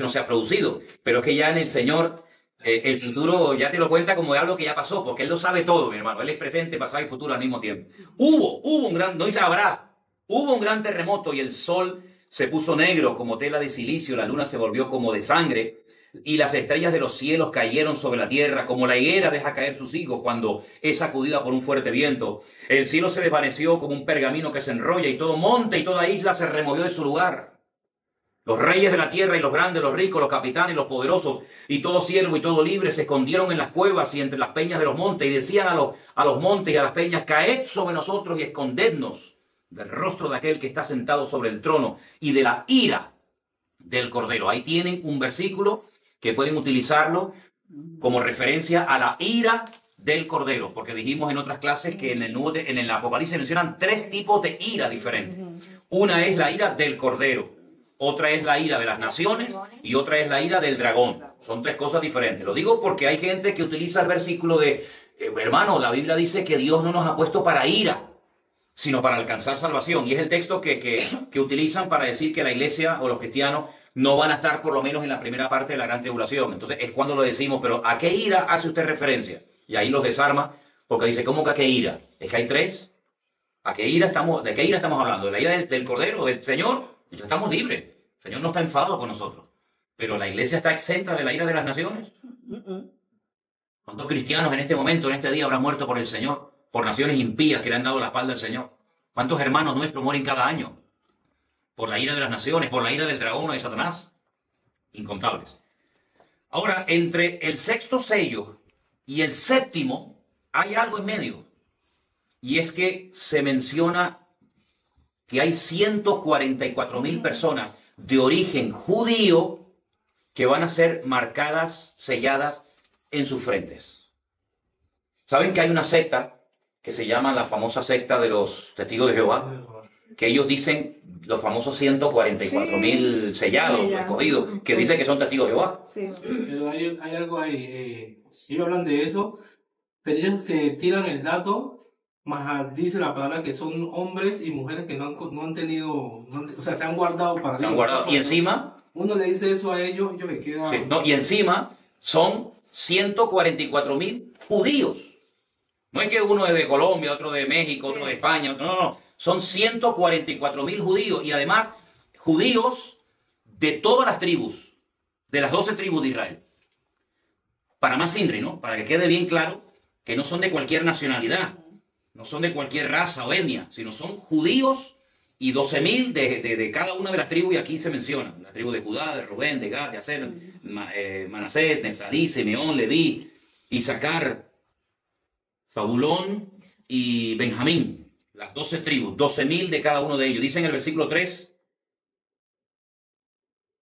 se ha producido. Pero es que ya en el Señor, el futuro ya te lo cuenta como algo que ya pasó, porque Él lo sabe todo, mi hermano. Él es presente, pasado y futuro al mismo tiempo. Hubo un gran, no dice habrá, hubo un gran terremoto y el sol se puso negro como tela de silicio, la luna se volvió como de sangre, y las estrellas de los cielos cayeron sobre la tierra, como la higuera deja caer sus higos cuando es sacudida por un fuerte viento. El cielo se desvaneció como un pergamino que se enrolla, y todo monte y toda isla se removió de su lugar. Los reyes de la tierra y los grandes, los ricos, los capitanes, los poderosos, y todo siervo y todo libre se escondieron en las cuevas y entre las peñas de los montes, y decían a los montes y a las peñas, caed sobre nosotros y escondednos del rostro de aquel que está sentado sobre el trono y de la ira del Cordero. Ahí tienen un versículo que pueden utilizarlo como referencia a la ira del Cordero, porque dijimos en otras clases que en el Apocalipsis mencionan 3 tipos de ira diferentes. Una es la ira del Cordero, otra es la ira de las naciones y otra es la ira del dragón. Son 3 cosas diferentes. Lo digo porque hay gente que utiliza el versículo de, hermano, la Biblia dice que Dios no nos ha puesto para ira, sino para alcanzar salvación. Y es el texto que utilizan para decir que la iglesia o los cristianos no van a estar por lo menos en la primera parte de la gran tribulación. Entonces es cuando lo decimos, pero ¿a qué ira hace usted referencia? Y ahí los desarma, porque dice, ¿cómo que a qué ira? Es que hay 3. ¿De qué ira estamos hablando? ¿De la ira del Cordero, del Señor? Y estamos libres. El Señor no está enfadado con nosotros. Pero la iglesia está exenta de la ira de las naciones. ¿Cuántos cristianos en este momento, en este día, habrán muerto por el Señor? Por naciones impías que le han dado la espalda al Señor. ¿Cuántos hermanos nuestros mueren cada año? Por la ira de las naciones, por la ira del dragón o de Satanás. Incontables. Ahora, entre el 6º sello y el 7º, hay algo en medio. Y es que se menciona que hay 144,000 personas de origen judío que van a ser marcadas, selladas en sus frentes. ¿Saben que hay una secta que se llama la famosa secta de los testigos de Jehová? Que ellos dicen, los famosos 144,000 sellados, escogidos, que dicen que son testigos de Jehová. Sí. Pero hay algo ahí, ellos hablan de eso, pero ellos te tiran el dato, más dice la palabra que son hombres y mujeres que no han tenido, o sea, se han guardado para... Se han guardado, y encima... Uno le dice eso a ellos que queda... Sí, no, y encima son 144,000 judíos. No es que uno es de Colombia, otro de México, otro de España, no. Son 144,000 judíos, y además judíos de todas las tribus, de las 12 tribus de Israel. Para más Inri, ¿no? Para que quede bien claro que no son de cualquier nacionalidad, no son de cualquier raza o etnia, sino son judíos y 12,000 de cada una de las tribus, y aquí se mencionan la tribu de Judá, de Rubén, de Gad, de Aser, Manasés, Neftalí, Simeón, Leví, Isaacar, Zabulón y Benjamín. Las 12 tribus, 12,000 de cada uno de ellos. Dice en el versículo 3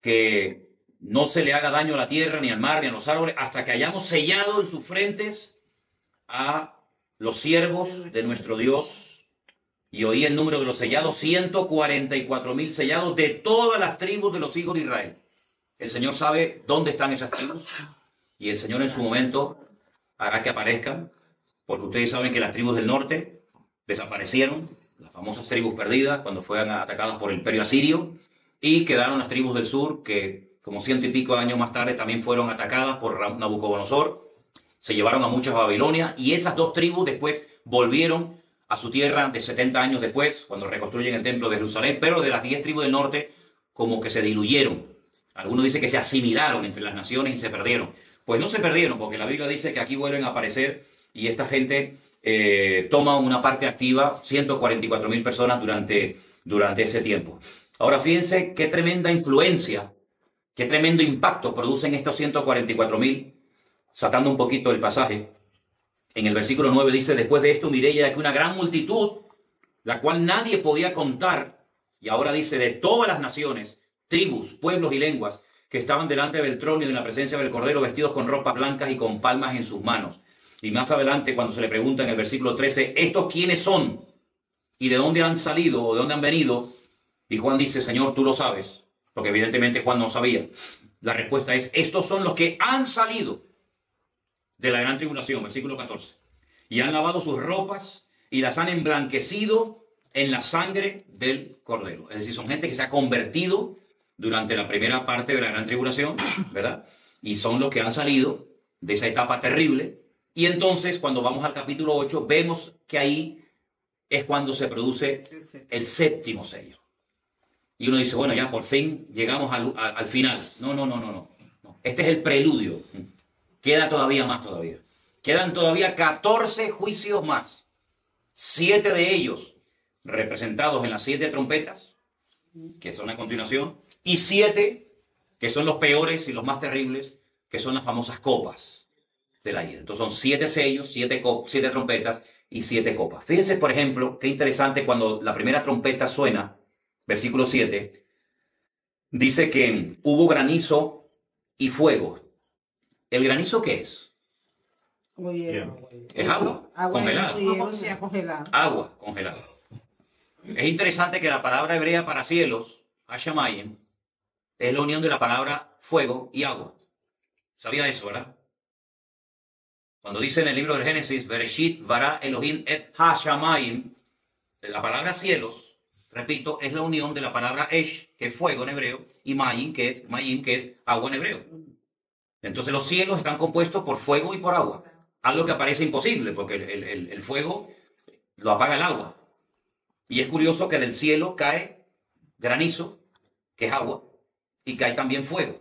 que no se le haga daño a la tierra, ni al mar, ni a los árboles, hasta que hayamos sellado en sus frentes a los siervos de nuestro Dios y oí el número de los sellados, 144,000 sellados de todas las tribus de los hijos de Israel. El Señor sabe dónde están esas tribus y el Señor en su momento hará que aparezcan, porque ustedes saben que las tribus del norte desaparecieron, las famosas tribus perdidas cuando fueron atacadas por el imperio asirio, y quedaron las tribus del sur que como 100 y pico de años más tarde también fueron atacadas por Nabucodonosor, se llevaron a muchas a Babilonia, y esas dos tribus después volvieron a su tierra de 70 años después, cuando reconstruyen el templo de Jerusalén, pero de las 10 tribus del norte como que se diluyeron. Algunos dicen que se asimilaron entre las naciones y se perdieron. Pues no se perdieron, porque la Biblia dice que aquí vuelven a aparecer y esta gente toma una parte activa, 144,000 personas durante ese tiempo. Ahora fíjense qué tremenda influencia, qué tremendo impacto producen estos 144,000, sacando un poquito el pasaje. En el versículo 9 dice, después de esto miré ya que una gran multitud, la cual nadie podía contar, y ahora dice, de todas las naciones, tribus, pueblos y lenguas, que estaban delante del trono y en la presencia del Cordero, vestidos con ropas blancas y con palmas en sus manos. Y más adelante, cuando se le pregunta en el versículo 13, ¿estos quiénes son? ¿Y de dónde han salido o de dónde han venido? Y Juan dice, Señor, tú lo sabes, porque evidentemente Juan no sabía. La respuesta es, estos son los que han salido de la gran tribulación, versículo 14. Y han lavado sus ropas y las han emblanquecido en la sangre del Cordero. Es decir, son gente que se ha convertido durante la primera parte de la gran tribulación, ¿verdad? Y son los que han salido de esa etapa terrible. Y entonces, cuando vamos al capítulo 8, vemos que ahí es cuando se produce el séptimo sello. Y uno dice, bueno, ya por fin llegamos al final. No. Este es el preludio. Queda todavía más todavía. Quedan todavía 14 juicios más. 7 de ellos representados en las 7 trompetas, que son a continuación, y 7 que son los peores y los más terribles, que son las famosas copas de la ira. Entonces son 7 sellos, 7 trompetas y 7 copas. Fíjense, por ejemplo, qué interesante cuando la primera trompeta suena, versículo 7, dice que hubo granizo y fuego. ¿El granizo qué es? Es agua congelada. Agua congelada. Es interesante que la palabra hebrea para cielos, Hashamayim, es la unión de la palabra fuego y agua. ¿Sabía eso, verdad? Cuando dice en el libro del Génesis, Bereshit bara Elohim et Hashamayim, la palabra cielos, repito, es la unión de la palabra Esh, que es fuego en hebreo, y Mayim, que es agua en hebreo. Entonces los cielos están compuestos por fuego y por agua. Algo que parece imposible, porque el fuego lo apaga el agua. Y es curioso que del cielo cae granizo, que es agua, y cae también fuego,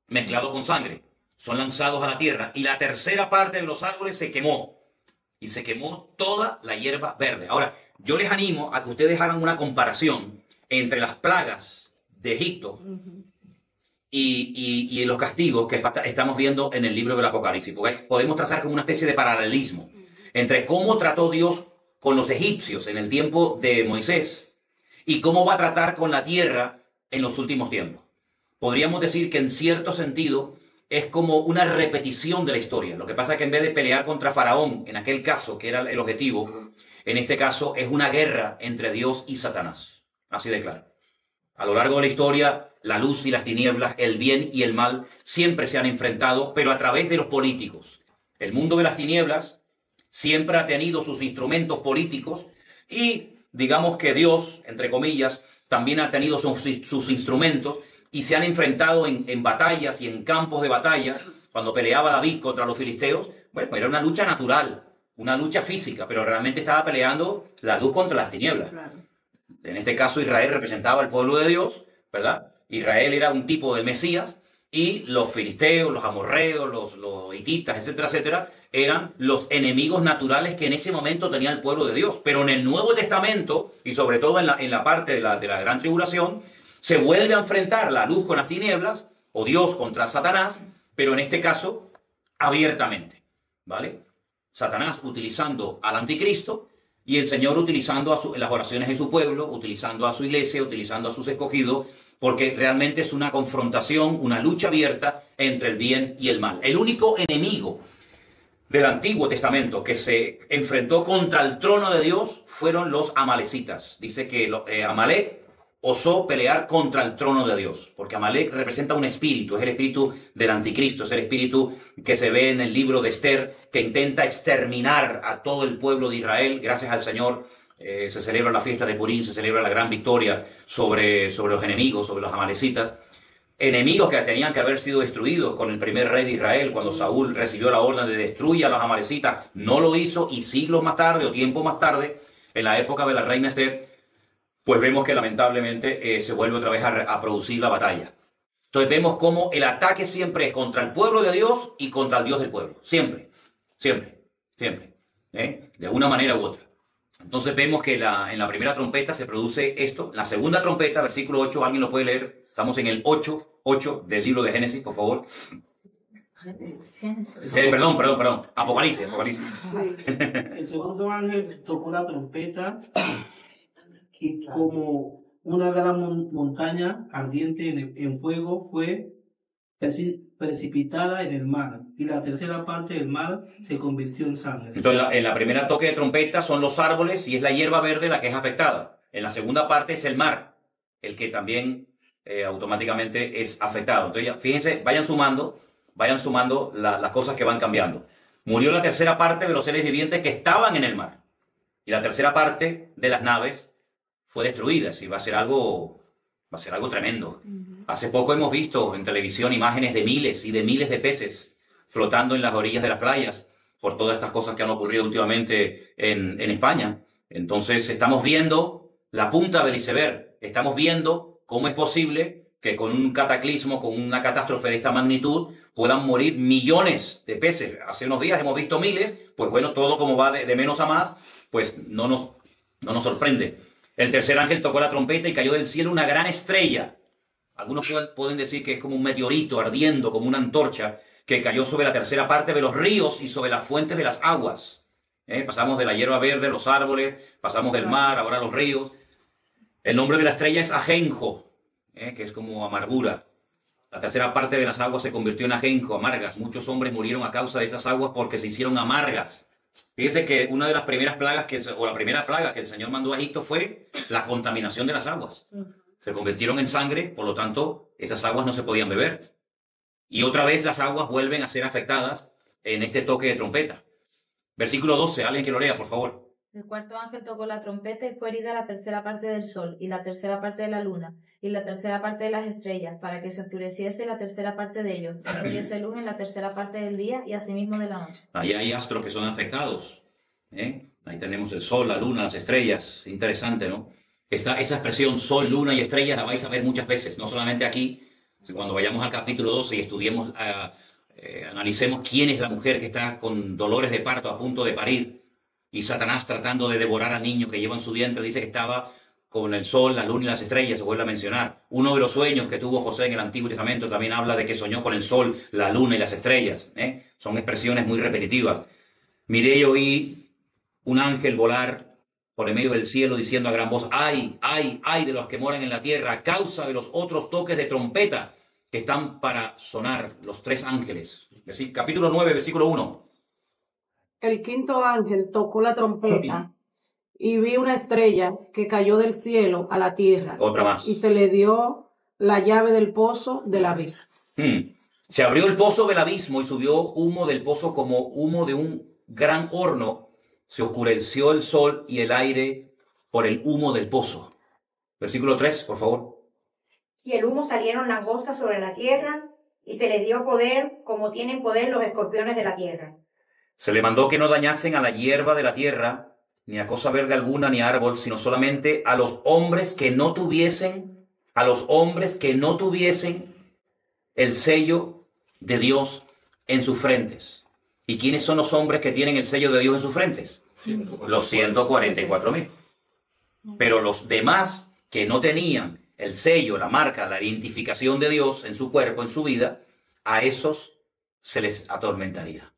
mezclado con sangre. Son lanzados a la tierra, y la tercera parte de los árboles se quemó, y se quemó toda la hierba verde. Ahora, yo les animo a que ustedes hagan una comparación entre las plagas de Egipto y los castigos que estamos viendo en el libro del Apocalipsis, porque podemos trazar como una especie de paralelismo entre cómo trató Dios con los egipcios en el tiempo de Moisés y cómo va a tratar con la tierra en los últimos tiempos. Podríamos decir que en cierto sentido es como una repetición de la historia. Lo que pasa es que en vez de pelear contra Faraón, en aquel caso, que era el objetivo, en este caso es una guerra entre Dios y Satanás. Así de claro. A lo largo de la historia, la luz y las tinieblas, el bien y el mal, siempre se han enfrentado, pero a través de los políticos. El mundo de las tinieblas siempre ha tenido sus instrumentos políticos y digamos que Dios, entre comillas, también ha tenido sus instrumentos y se han enfrentado en batallas y en campos de batalla. Cuando peleaba David contra los filisteos, bueno, era una lucha natural, una lucha física, pero realmente estaba peleando la luz contra las tinieblas. Claro. En este caso Israel representaba al pueblo de Dios, ¿verdad? Israel era un tipo de Mesías y los filisteos, los amorreos, los hititas, etcétera, etcétera, eran los enemigos naturales que en ese momento tenía el pueblo de Dios. Pero en el Nuevo Testamento, y sobre todo en la parte de la gran tribulación, se vuelve a enfrentar la luz con las tinieblas, o Dios contra Satanás, pero en este caso, abiertamente, ¿vale? Satanás utilizando al anticristo y el Señor utilizando las oraciones de su pueblo, utilizando a su iglesia, utilizando a sus escogidos, porque realmente es una confrontación, una lucha abierta entre el bien y el mal. El único enemigo del Antiguo Testamento que se enfrentó contra el trono de Dios fueron los amalecitas. Dice que Amalek osó pelear contra el trono de Dios, porque Amalek representa un espíritu, es el espíritu del anticristo, es el espíritu que se ve en el libro de Esther, que intenta exterminar a todo el pueblo de Israel. Gracias al Señor se celebra la fiesta de Purim, se celebra la gran victoria sobre los enemigos, sobre los amalecitas. Enemigos que tenían que haber sido destruidos con el primer rey de Israel, cuando Saúl recibió la orden de destruir a los amalecitas, no lo hizo, y siglos más tarde o tiempo más tarde, en la época de la reina Esther, pues vemos que lamentablemente se vuelve otra vez a producir la batalla. Entonces vemos cómo el ataque siempre es contra el pueblo de Dios y contra el Dios del pueblo. Siempre, siempre, siempre. De una manera u otra. Entonces vemos que en la primera trompeta se produce esto. La segunda trompeta, versículo 8, ¿alguien lo puede leer? Estamos en el 8 del libro de Génesis, por favor. Perdón. Apocalipsis. El segundo ángel tocó la trompeta y como una gran montaña ardiente en fuego fue precipitada en el mar, y la tercera parte del mar se convirtió en sangre. Entonces, en la primera toque de trompeta son los árboles y es la hierba verde la que es afectada. En la segunda parte es el mar, el que también automáticamente es afectado. Entonces, fíjense, vayan sumando las cosas que van cambiando. Murió la tercera parte de los seres vivientes que estaban en el mar, y la tercera parte de las naves fue destruida. Y va a ser algo tremendo. Hace poco hemos visto en televisión imágenes de miles y de miles de peces flotando en las orillas de las playas por todas estas cosas que han ocurrido últimamente en España. Entonces estamos viendo la punta del iceberg. Estamos viendo cómo es posible que con un cataclismo, con una catástrofe de esta magnitud, puedan morir millones de peces. Hace unos días hemos visto miles, pues bueno, todo como va de menos a más, pues no nos sorprende. El tercer ángel tocó la trompeta y cayó del cielo una gran estrella. Algunos pueden decir que es como un meteorito ardiendo, como una antorcha, que cayó sobre la tercera parte de los ríos y sobre las fuentes de las aguas. Pasamos de la hierba verde, los árboles, pasamos del mar, ahora los ríos. El nombre de la estrella es ajenjo, que es como amargura. La tercera parte de las aguas se convirtió en ajenjo, amargas. Muchos hombres murieron a causa de esas aguas porque se hicieron amargas. Fíjese que una de las primeras plagas la primera plaga que el Señor mandó a Egipto fue la contaminación de las aguas. Se convirtieron en sangre, por lo tanto, esas aguas no se podían beber. Y otra vez las aguas vuelven a ser afectadas en este toque de trompeta. Versículo 12, alguien que lo lea, por favor. El cuarto ángel tocó la trompeta y fue herida la tercera parte del sol, y la tercera parte de la luna, y la tercera parte de las estrellas, para que se oscureciese la tercera parte de ellos, y no diese luz en la tercera parte del día, y asimismo de la noche. Ahí hay astros que son afectados. Ahí tenemos el sol, la luna, las estrellas. Interesante, ¿no? Esa expresión sol, luna y estrellas la vais a ver muchas veces, no solamente aquí. Cuando vayamos al capítulo 12 y estudiemos, analicemos quién es la mujer que está con dolores de parto a punto de parir, y Satanás tratando de devorar al niño que lleva en su vientre, dice que estaba con el sol, la luna y las estrellas, se vuelve a mencionar. Uno de los sueños que tuvo José en el Antiguo Testamento también habla de que soñó con el sol, la luna y las estrellas. Son expresiones muy repetitivas. Miré y oí un ángel volar por el medio del cielo diciendo a gran voz: ¡ay, ay, ay de los que moran en la tierra a causa de los otros toques de trompeta que están para sonar, los tres ángeles! Capítulo 9, versículo 1. El quinto ángel tocó la trompeta y vi una estrella que cayó del cielo a la tierra. Otra más. Y se le dio la llave del pozo del abismo. Se abrió el pozo del abismo y subió humo del pozo como humo de un gran horno. Se oscureció el sol y el aire por el humo del pozo. Versículo 3, por favor. Y el humo salieron langostas sobre la tierra, y se les dio poder como tienen poder los escorpiones de la tierra. Se le mandó que no dañasen a la hierba de la tierra, ni a cosa verde alguna, ni a árbol, sino solamente a los hombres que no tuviesen el sello de Dios en sus frentes. ¿Y quiénes son los hombres que tienen el sello de Dios en sus frentes? Los 144,000. Pero los demás que no tenían el sello, la marca, la identificación de Dios en su cuerpo, en su vida, a esos se les atormentaría.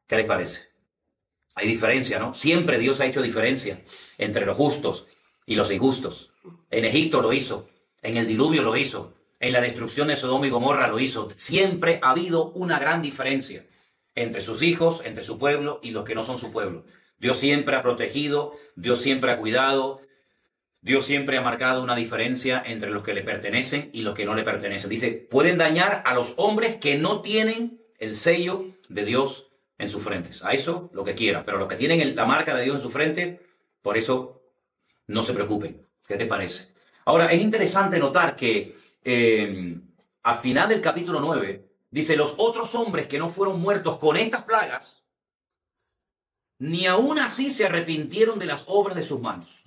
¿Qué les parece? Hay diferencia, ¿no? Siempre Dios ha hecho diferencia entre los justos y los injustos. En Egipto lo hizo, en el diluvio lo hizo, en la destrucción de Sodoma y Gomorra lo hizo. Siempre ha habido una gran diferencia. entre sus hijos, entre su pueblo y los que no son su pueblo. Dios siempre ha protegido, Dios siempre ha cuidado, Dios siempre ha marcado una diferencia entre los que le pertenecen y los que no le pertenecen. Dice, pueden dañar a los hombres que no tienen el sello de Dios en sus frentes. A eso lo que quieran, pero los que tienen la marca de Dios en su frente, por eso no se preocupen. ¿Qué te parece? Ahora, es interesante notar que al final del capítulo 9, dice, los otros hombres que no fueron muertos con estas plagas, ni aún así se arrepintieron de las obras de sus manos.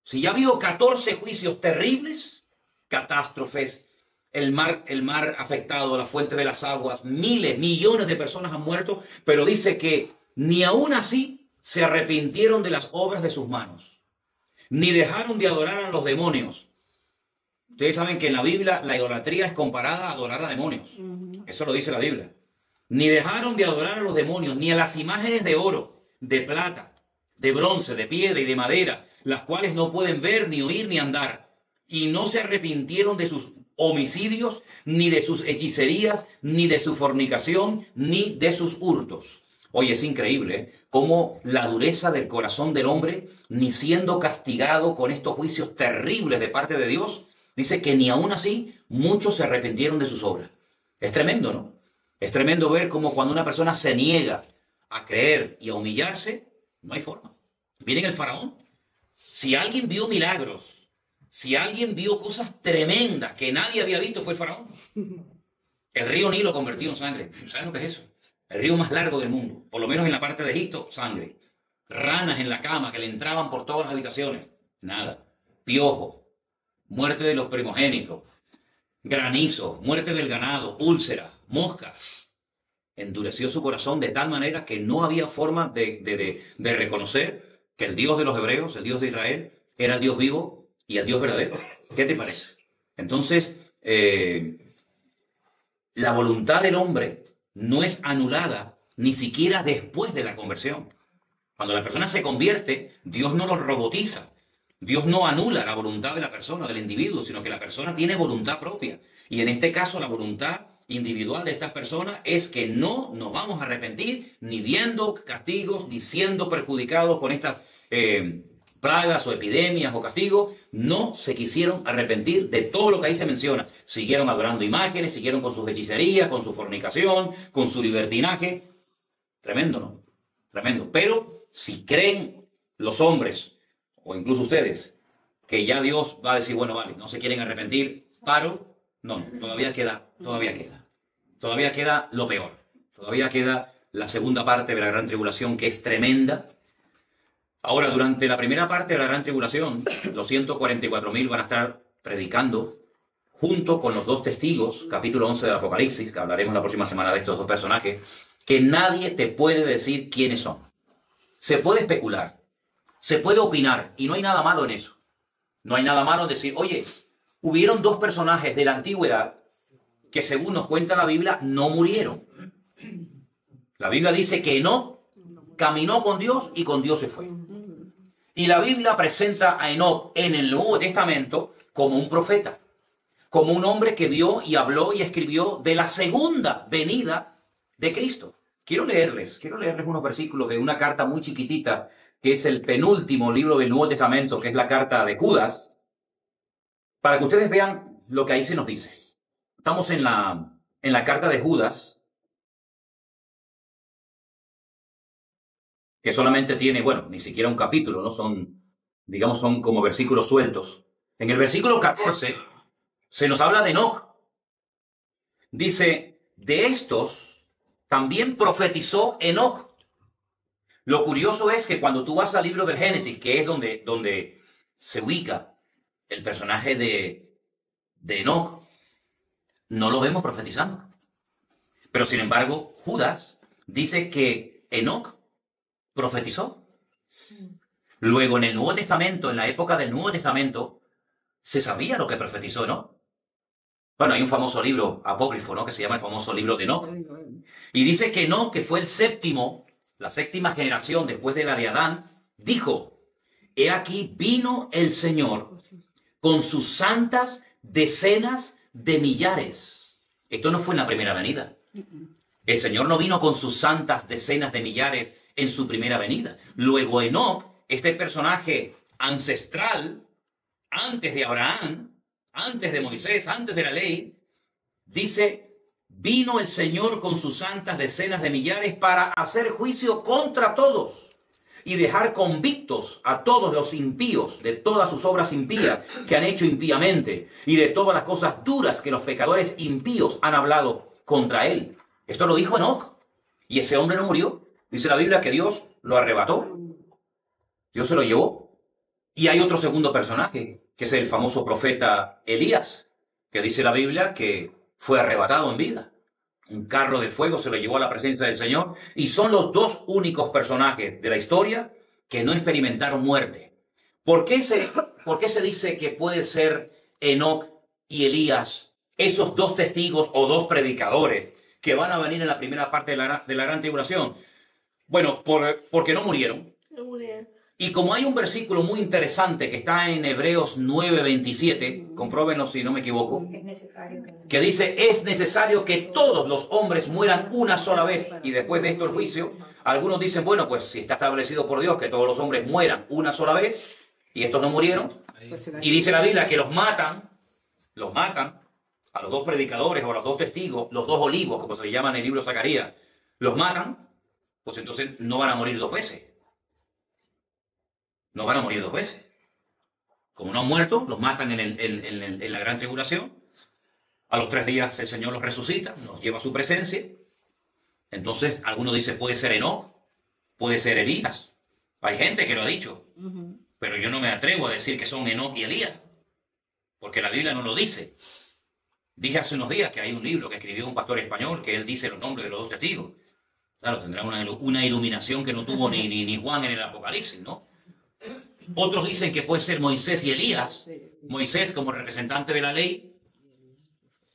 Si ya ha habido 14 juicios terribles, catástrofes, el mar afectado, la fuente de las aguas, miles, millones de personas han muerto, pero dice que ni aún así se arrepintieron de las obras de sus manos, ni dejaron de adorar a los demonios. Ustedes saben que en la Biblia la idolatría es comparada a adorar a demonios. Eso lo dice la Biblia. Ni dejaron de adorar a los demonios, ni a las imágenes de oro, de plata, de bronce, de piedra y de madera, las cuales no pueden ver, ni oír, ni andar. Y no se arrepintieron de sus homicidios, ni de sus hechicerías, ni de su fornicación, ni de sus hurtos. Oye, es increíble, ¿eh? Cómo la dureza del corazón del hombre, ni siendo castigado con estos juicios terribles de parte de Dios, dice que ni aún así muchos se arrepintieron de sus obras. Es tremendo, ¿no? Es tremendo ver cómo cuando una persona se niega a creer y a humillarse, no hay forma. Miren el faraón. Si alguien vio milagros, si alguien vio cosas tremendas que nadie había visto, fue el faraón. El río Nilo convertido en sangre. ¿Saben lo que es eso? El río más largo del mundo. Por lo menos en la parte de Egipto, sangre. Ranas en la cama que le entraban por todas las habitaciones. Nada. Piojo. Muerte de los primogénitos. Granizo. Muerte del ganado. Úlceras. Moscas. Endureció su corazón de tal manera que no había forma de reconocer que el Dios de los hebreos, el Dios de Israel, era el Dios vivo y el Dios verdadero. ¿Qué te parece? Entonces, la voluntad del hombre no es anulada ni siquiera después de la conversión. Cuando la persona se convierte, Dios no lo robotiza. Dios no anula la voluntad de la persona, del individuo, sino que la persona tiene voluntad propia. Y en este caso, la voluntad individual de estas personas es que no nos vamos a arrepentir ni viendo castigos, ni siendo perjudicados con estas plagas o epidemias o castigos. No se quisieron arrepentir de todo lo que ahí se menciona. Siguieron adorando imágenes, siguieron con sus hechicerías, con su fornicación, con su libertinaje. Tremendo, ¿no? Tremendo. Pero si creen los hombres, o incluso ustedes, que ya Dios va a decir, bueno, vale, no se quieren arrepentir, paro. No, todavía queda lo peor. Todavía queda la segunda parte de la gran tribulación, que es tremenda. Ahora, durante la primera parte de la gran tribulación, los 144.000 van a estar predicando junto con los dos testigos, capítulo 11 del Apocalipsis, que hablaremos la próxima semana de estos dos personajes, que nadie te puede decir quiénes son. Se puede especular, se puede opinar, y no hay nada malo en eso. No hay nada malo en decir, oye, hubieron dos personajes de la antigüedad que, según nos cuenta la Biblia, no murieron. La Biblia dice que Enoc caminó con Dios y con Dios se fue. Y la Biblia presenta a Enoc en el Nuevo Testamento como un profeta, como un hombre que vio y habló y escribió de la segunda venida de Cristo. Quiero leerles unos versículos de una carta muy chiquitita, que es el penúltimo libro del Nuevo Testamento, que es la carta de Judas, para que ustedes vean lo que ahí se nos dice. Estamos en la carta de Judas, que solamente tiene, bueno, ni siquiera un capítulo, ¿no? Son como versículos sueltos. En el versículo 14 se nos habla de Enoc. Dice, de estos también profetizó Enoc. Lo curioso es que cuando tú vas al libro del Génesis, que es donde se ubica el personaje de Enoc, no lo vemos profetizando. Pero sin embargo, Judas dice que Enoc profetizó. Luego en el Nuevo Testamento, en la época del Nuevo Testamento, se sabía lo que profetizó Enoc. Bueno, hay un famoso libro apócrifo, ¿no? Que se llama el famoso libro de Enoc. Y dice que Enoc, que fue la séptima generación después de la de Adán, dijo, he aquí vino el Señor con sus santas decenas de millares. Esto no fue en la primera venida. El Señor no vino con sus santas decenas de millares en su primera venida. Luego Enoc, este personaje ancestral, antes de Abraham, antes de Moisés, antes de la ley, dice, vino el Señor con sus santas decenas de millares para hacer juicio contra todos y dejar convictos a todos los impíos de todas sus obras impías que han hecho impíamente y de todas las cosas duras que los pecadores impíos han hablado contra él. Esto lo dijo Enoc, y ese hombre no murió. Dice la Biblia que Dios lo arrebató, Dios se lo llevó. Y hay otro segundo personaje, que es el famoso profeta Elías, que dice la Biblia que fue arrebatado en vida. Un carro de fuego se lo llevó a la presencia del Señor, y son los dos únicos personajes de la historia que no experimentaron muerte. ¿Por qué se dice que puede ser Enoc y Elías, esos dos testigos o dos predicadores que van a venir en la primera parte de la gran tribulación? Bueno, porque no murieron. Y como hay un versículo muy interesante que está en Hebreos 9:27, compróbenlo si no me equivoco, que dice, es necesario que todos los hombres mueran una sola vez y después de esto el juicio. Algunos dicen, bueno, pues si está establecido por Dios que todos los hombres mueran una sola vez y estos no murieron, y dice la Biblia que los matan a los dos predicadores o a los dos testigos, los dos olivos, como se le llama en el libro de Zacarías, los matan, pues entonces no van a morir dos veces. No van a morir dos veces. Como no han muerto, los matan en la gran tribulación. A los 3 días el Señor los resucita, los lleva a su presencia. Entonces, algunos dicen, puede ser Enoc, puede ser Elías. Hay gente que lo ha dicho, pero yo no me atrevo a decir que son Enoc y Elías, porque la Biblia no lo dice. Dije hace unos días que hay un libro que escribió un pastor español que él dice los nombres de los dos testigos. Claro, tendrá una iluminación que no tuvo ni Juan en el Apocalipsis, ¿no? Otros dicen que puede ser Moisés y Elías. Moisés como representante de la ley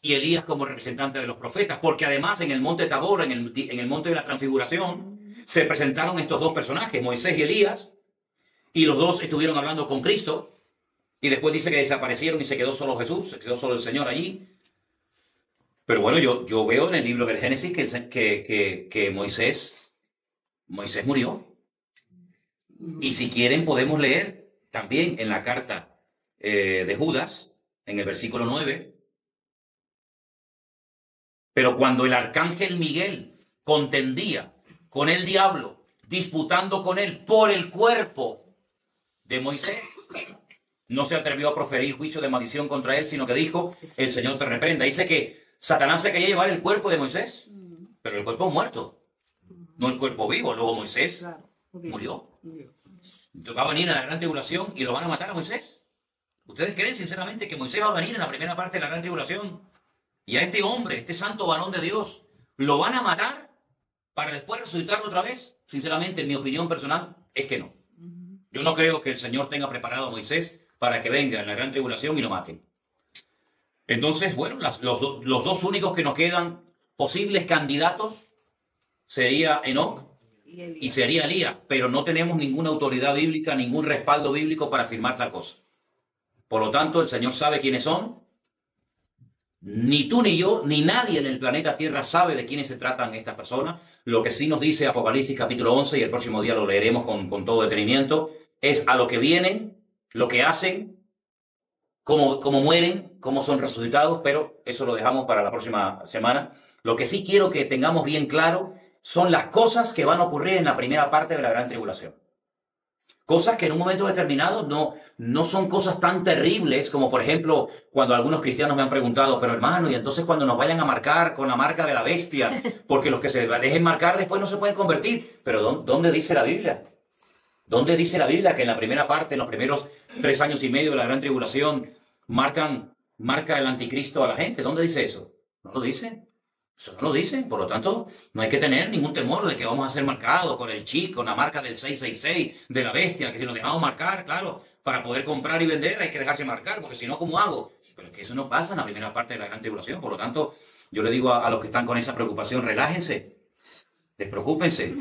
y Elías como representante de los profetas. Porque además en el monte Tabor, en el monte de la transfiguración, se presentaron estos dos personajes, Moisés y Elías. Y los dos estuvieron hablando con Cristo. Y después dice que desaparecieron y se quedó solo Jesús, se quedó solo el Señor allí. Pero bueno, yo veo en el libro del Génesis que Moisés murió. Y si quieren podemos leer también en la carta de Judas, en el versículo 9. Pero cuando el arcángel Miguel contendía con el diablo, disputando con él por el cuerpo de Moisés, no se atrevió a proferir juicio de maldición contra él, sino que dijo, el Señor te reprenda. Dice que Satanás se quería llevar el cuerpo de Moisés, pero el cuerpo muerto, no el cuerpo vivo. Luego Moisés murió. Entonces va a venir a la gran tribulación y lo van a matar a Moisés. ¿Ustedes creen sinceramente que Moisés va a venir en la primera parte de la gran tribulación y a este hombre, este santo varón de Dios, lo van a matar para después resucitarlo otra vez? Sinceramente, en mi opinión personal, es que no. Yo no creo que el Señor tenga preparado a Moisés para que venga en la gran tribulación y lo maten. Entonces, bueno, los dos únicos que nos quedan posibles candidatos sería Enoc y sería Elías, pero no tenemos ninguna autoridad bíblica, ningún respaldo bíblico para afirmar tal cosa. Por lo tanto, el Señor sabe quiénes son. Ni tú ni yo, ni nadie en el planeta Tierra sabe de quiénes se tratan estas personas. Lo que sí nos dice Apocalipsis capítulo 11, y el próximo día lo leeremos con todo detenimiento, es a lo que vienen, lo que hacen, cómo mueren, cómo son resucitados, pero eso lo dejamos para la próxima semana. Lo que sí quiero que tengamos bien claro son las cosas que van a ocurrir en la primera parte de la gran tribulación. Cosas que en un momento determinado no son cosas tan terribles como, por ejemplo, cuando algunos cristianos me han preguntado, pero hermano, y entonces cuando nos vayan a marcar con la marca de la bestia, porque los que se dejen marcar después no se pueden convertir. Pero ¿dónde dice la Biblia? ¿Dónde dice la Biblia que en la primera parte, en los primeros 3 años y medio de la gran tribulación, marca el anticristo a la gente? ¿Dónde dice eso? ¿No lo dice? Eso no lo dice. Por lo tanto, no hay que tener ningún temor de que vamos a ser marcados con el chip, con la marca del 666 de la bestia, que si nos dejamos marcar, claro, para poder comprar y vender hay que dejarse marcar, porque si no, ¿cómo hago? Pero es que eso no pasa en la primera parte de la gran tribulación. Por lo tanto, yo le digo a los que están con esa preocupación, relájense, despreocúpense.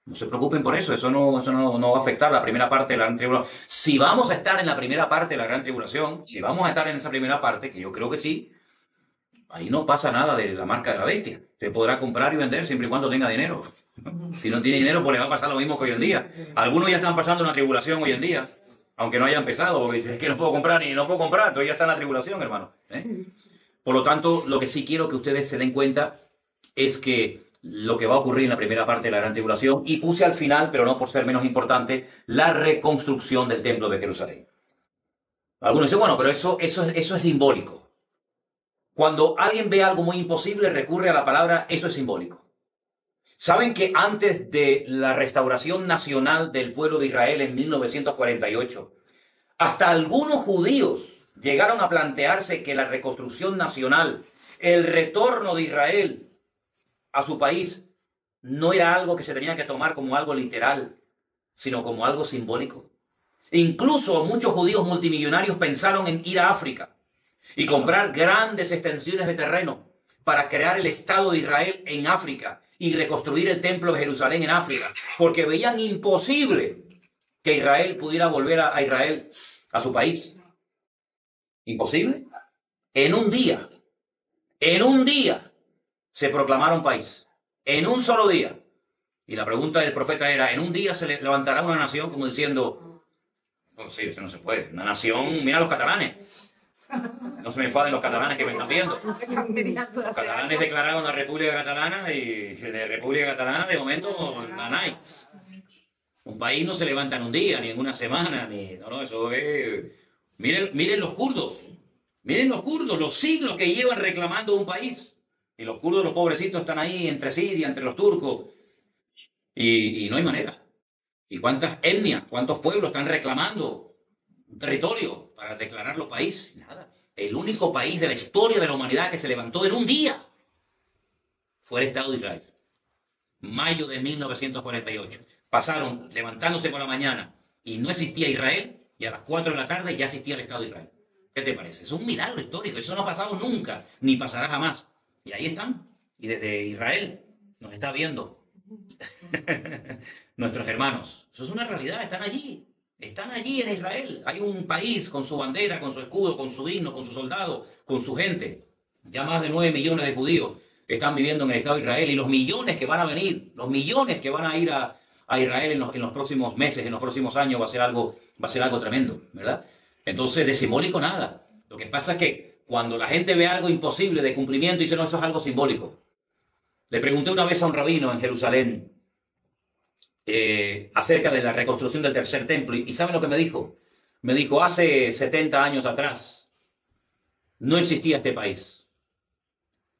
No se preocupen por eso, eso no va a afectar la primera parte de la gran tribulación. Si vamos a estar en la primera parte de la gran tribulación, si vamos a estar en esa primera parte, que yo creo que sí, ahí no pasa nada de la marca de la bestia. Se podrá comprar y vender siempre y cuando tenga dinero. Si no tiene dinero, pues le va a pasar lo mismo que hoy en día. Algunos ya están pasando una tribulación hoy en día, aunque no haya empezado, porque dicen, es que no puedo comprar ni no puedo comprar, entonces ya está en la tribulación, hermano. Por lo tanto, lo que sí quiero que ustedes se den cuenta es que lo que va a ocurrir en la primera parte de la gran tribulación, y puse al final, pero no por ser menos importante, la reconstrucción del templo de Jerusalén. Algunos dicen, bueno, pero eso es simbólico. Cuando alguien ve algo muy imposible, recurre a la palabra, eso es simbólico. ¿Saben que antes de la restauración nacional del pueblo de Israel en 1948, hasta algunos judíos llegaron a plantearse que la reconstrucción nacional, el retorno de Israel a su país, no era algo que se tenía que tomar como algo literal, sino como algo simbólico? Incluso muchos judíos multimillonarios pensaron en ir a África y comprar grandes extensiones de terreno para crear el Estado de Israel en África y reconstruir el templo de Jerusalén en África, porque veían imposible que Israel pudiera volver a Israel, a su país. ¿Imposible? En un día se proclamaron país, en un solo día. Y la pregunta del profeta era, ¿en un día se levantará una nación? Como diciendo, pues sí, eso no se puede. Una nación, mira los catalanes. No se me enfaden los catalanes que me están viendo. Los catalanes declararon la República Catalana y de República Catalana de momento nada hay. Un país no se levanta en un día, ni en una semana, ni... No, eso es... Miren los kurdos. Miren los kurdos, los siglos que llevan reclamando un país. Y los kurdos, los pobrecitos, están ahí entre Siria, entre los turcos. Y no hay manera. ¿Y cuántas etnias, cuántos pueblos están reclamando un territorio para declararlo país? Nada. El único país de la historia de la humanidad que se levantó en un día fue el Estado de Israel. Mayo de 1948. Pasaron levantándose por la mañana y no existía Israel, y a las 4 de la tarde ya existía el Estado de Israel. ¿Qué te parece? Es un milagro histórico. Eso no ha pasado nunca, ni pasará jamás. Y ahí están. Y desde Israel nos está viendo nuestros hermanos. Eso es una realidad. Están allí. Están allí en Israel. Hay un país con su bandera, con su escudo, con su himno, con sus soldados, con su gente. Ya más de 9 millones de judíos están viviendo en el Estado de Israel. Y los millones que van a venir, los millones que van a ir a Israel en los próximos meses, en los próximos años, va a ser algo tremendo, ¿verdad? Entonces, de simbólico nada. Lo que pasa es que cuando la gente ve algo imposible de cumplimiento, dice, no, eso es algo simbólico. Le pregunté una vez a un rabino en Jerusalén acerca de la reconstrucción del tercer templo, y ¿saben lo que me dijo? Me dijo, hace 70 años atrás no existía este país.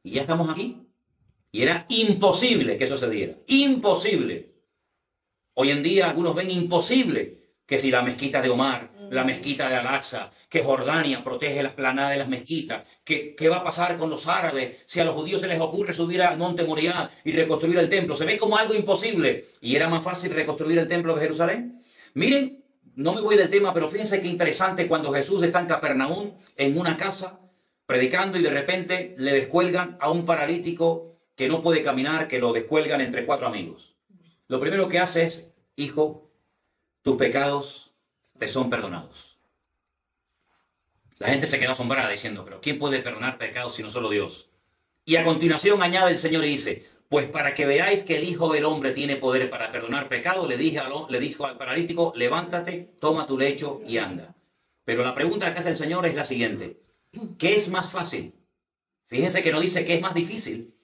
Y ya estamos aquí. Y era imposible que eso se diera. Imposible. Hoy en día algunos ven imposible que si la mezquita de Omar, la mezquita de Al-Aqsa, que Jordania protege las planadas de las mezquitas, ¿qué va a pasar con los árabes si a los judíos se les ocurre subir al monte Moriah y reconstruir el templo? Se ve como algo imposible. ¿Y era más fácil reconstruir el templo de Jerusalén? Miren, no me voy del tema, pero fíjense qué interesante cuando Jesús está en Capernaum, en una casa, predicando, y de repente le descuelgan a un paralítico que no puede caminar, que lo descuelgan entre 4 amigos. Lo primero que hace es, hijo, tus pecados te son perdonados. La gente se quedó asombrada diciendo, pero ¿quién puede perdonar pecados sino solo Dios? Y a continuación añade el Señor y dice, pues para que veáis que el Hijo del Hombre tiene poder para perdonar pecados, le dijo al paralítico, levántate, toma tu lecho y anda. Pero la pregunta que hace el Señor es la siguiente, ¿qué es más fácil? Fíjense que no dice qué es más difícil.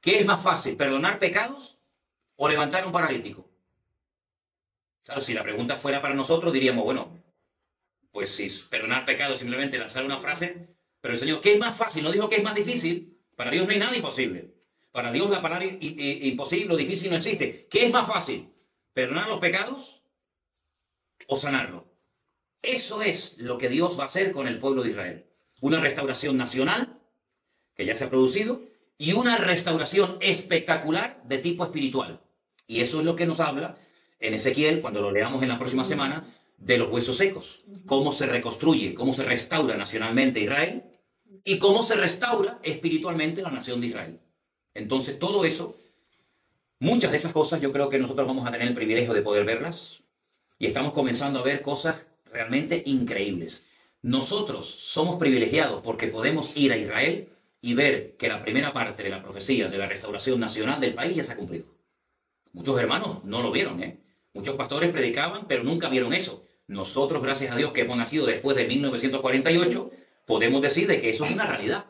¿Qué es más fácil, perdonar pecados o levantar a un paralítico? Claro, si la pregunta fuera para nosotros, diríamos, bueno, pues si perdonar pecados es simplemente lanzar una frase, pero el Señor, ¿qué es más fácil? No dijo que es más difícil. Para Dios no hay nada imposible. Para Dios la palabra imposible o difícil no existe. ¿Qué es más fácil? ¿Perdonar los pecados o sanarlos? Eso es lo que Dios va a hacer con el pueblo de Israel. Una restauración nacional, que ya se ha producido, y una restauración espectacular de tipo espiritual. Y eso es lo que nos habla en Ezequiel, cuando lo leamos en la próxima semana, de los huesos secos. Cómo se reconstruye, cómo se restaura nacionalmente Israel y cómo se restaura espiritualmente la nación de Israel. Entonces todo eso, muchas de esas cosas yo creo que nosotros vamos a tener el privilegio de poder verlas y estamos comenzando a ver cosas realmente increíbles. Nosotros somos privilegiados porque podemos ir a Israel y ver que la primera parte de la profecía de la restauración nacional del país ya se ha cumplido. Muchos hermanos no lo vieron, ¿eh? Muchos pastores predicaban, pero nunca vieron eso. Nosotros, gracias a Dios, que hemos nacido después de 1948, podemos decir de que eso es una realidad.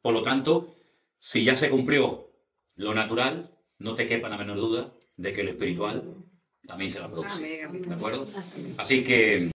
Por lo tanto, si ya se cumplió lo natural, no te quepa la menor duda de que lo espiritual también se va a producir. ¿De acuerdo? Así que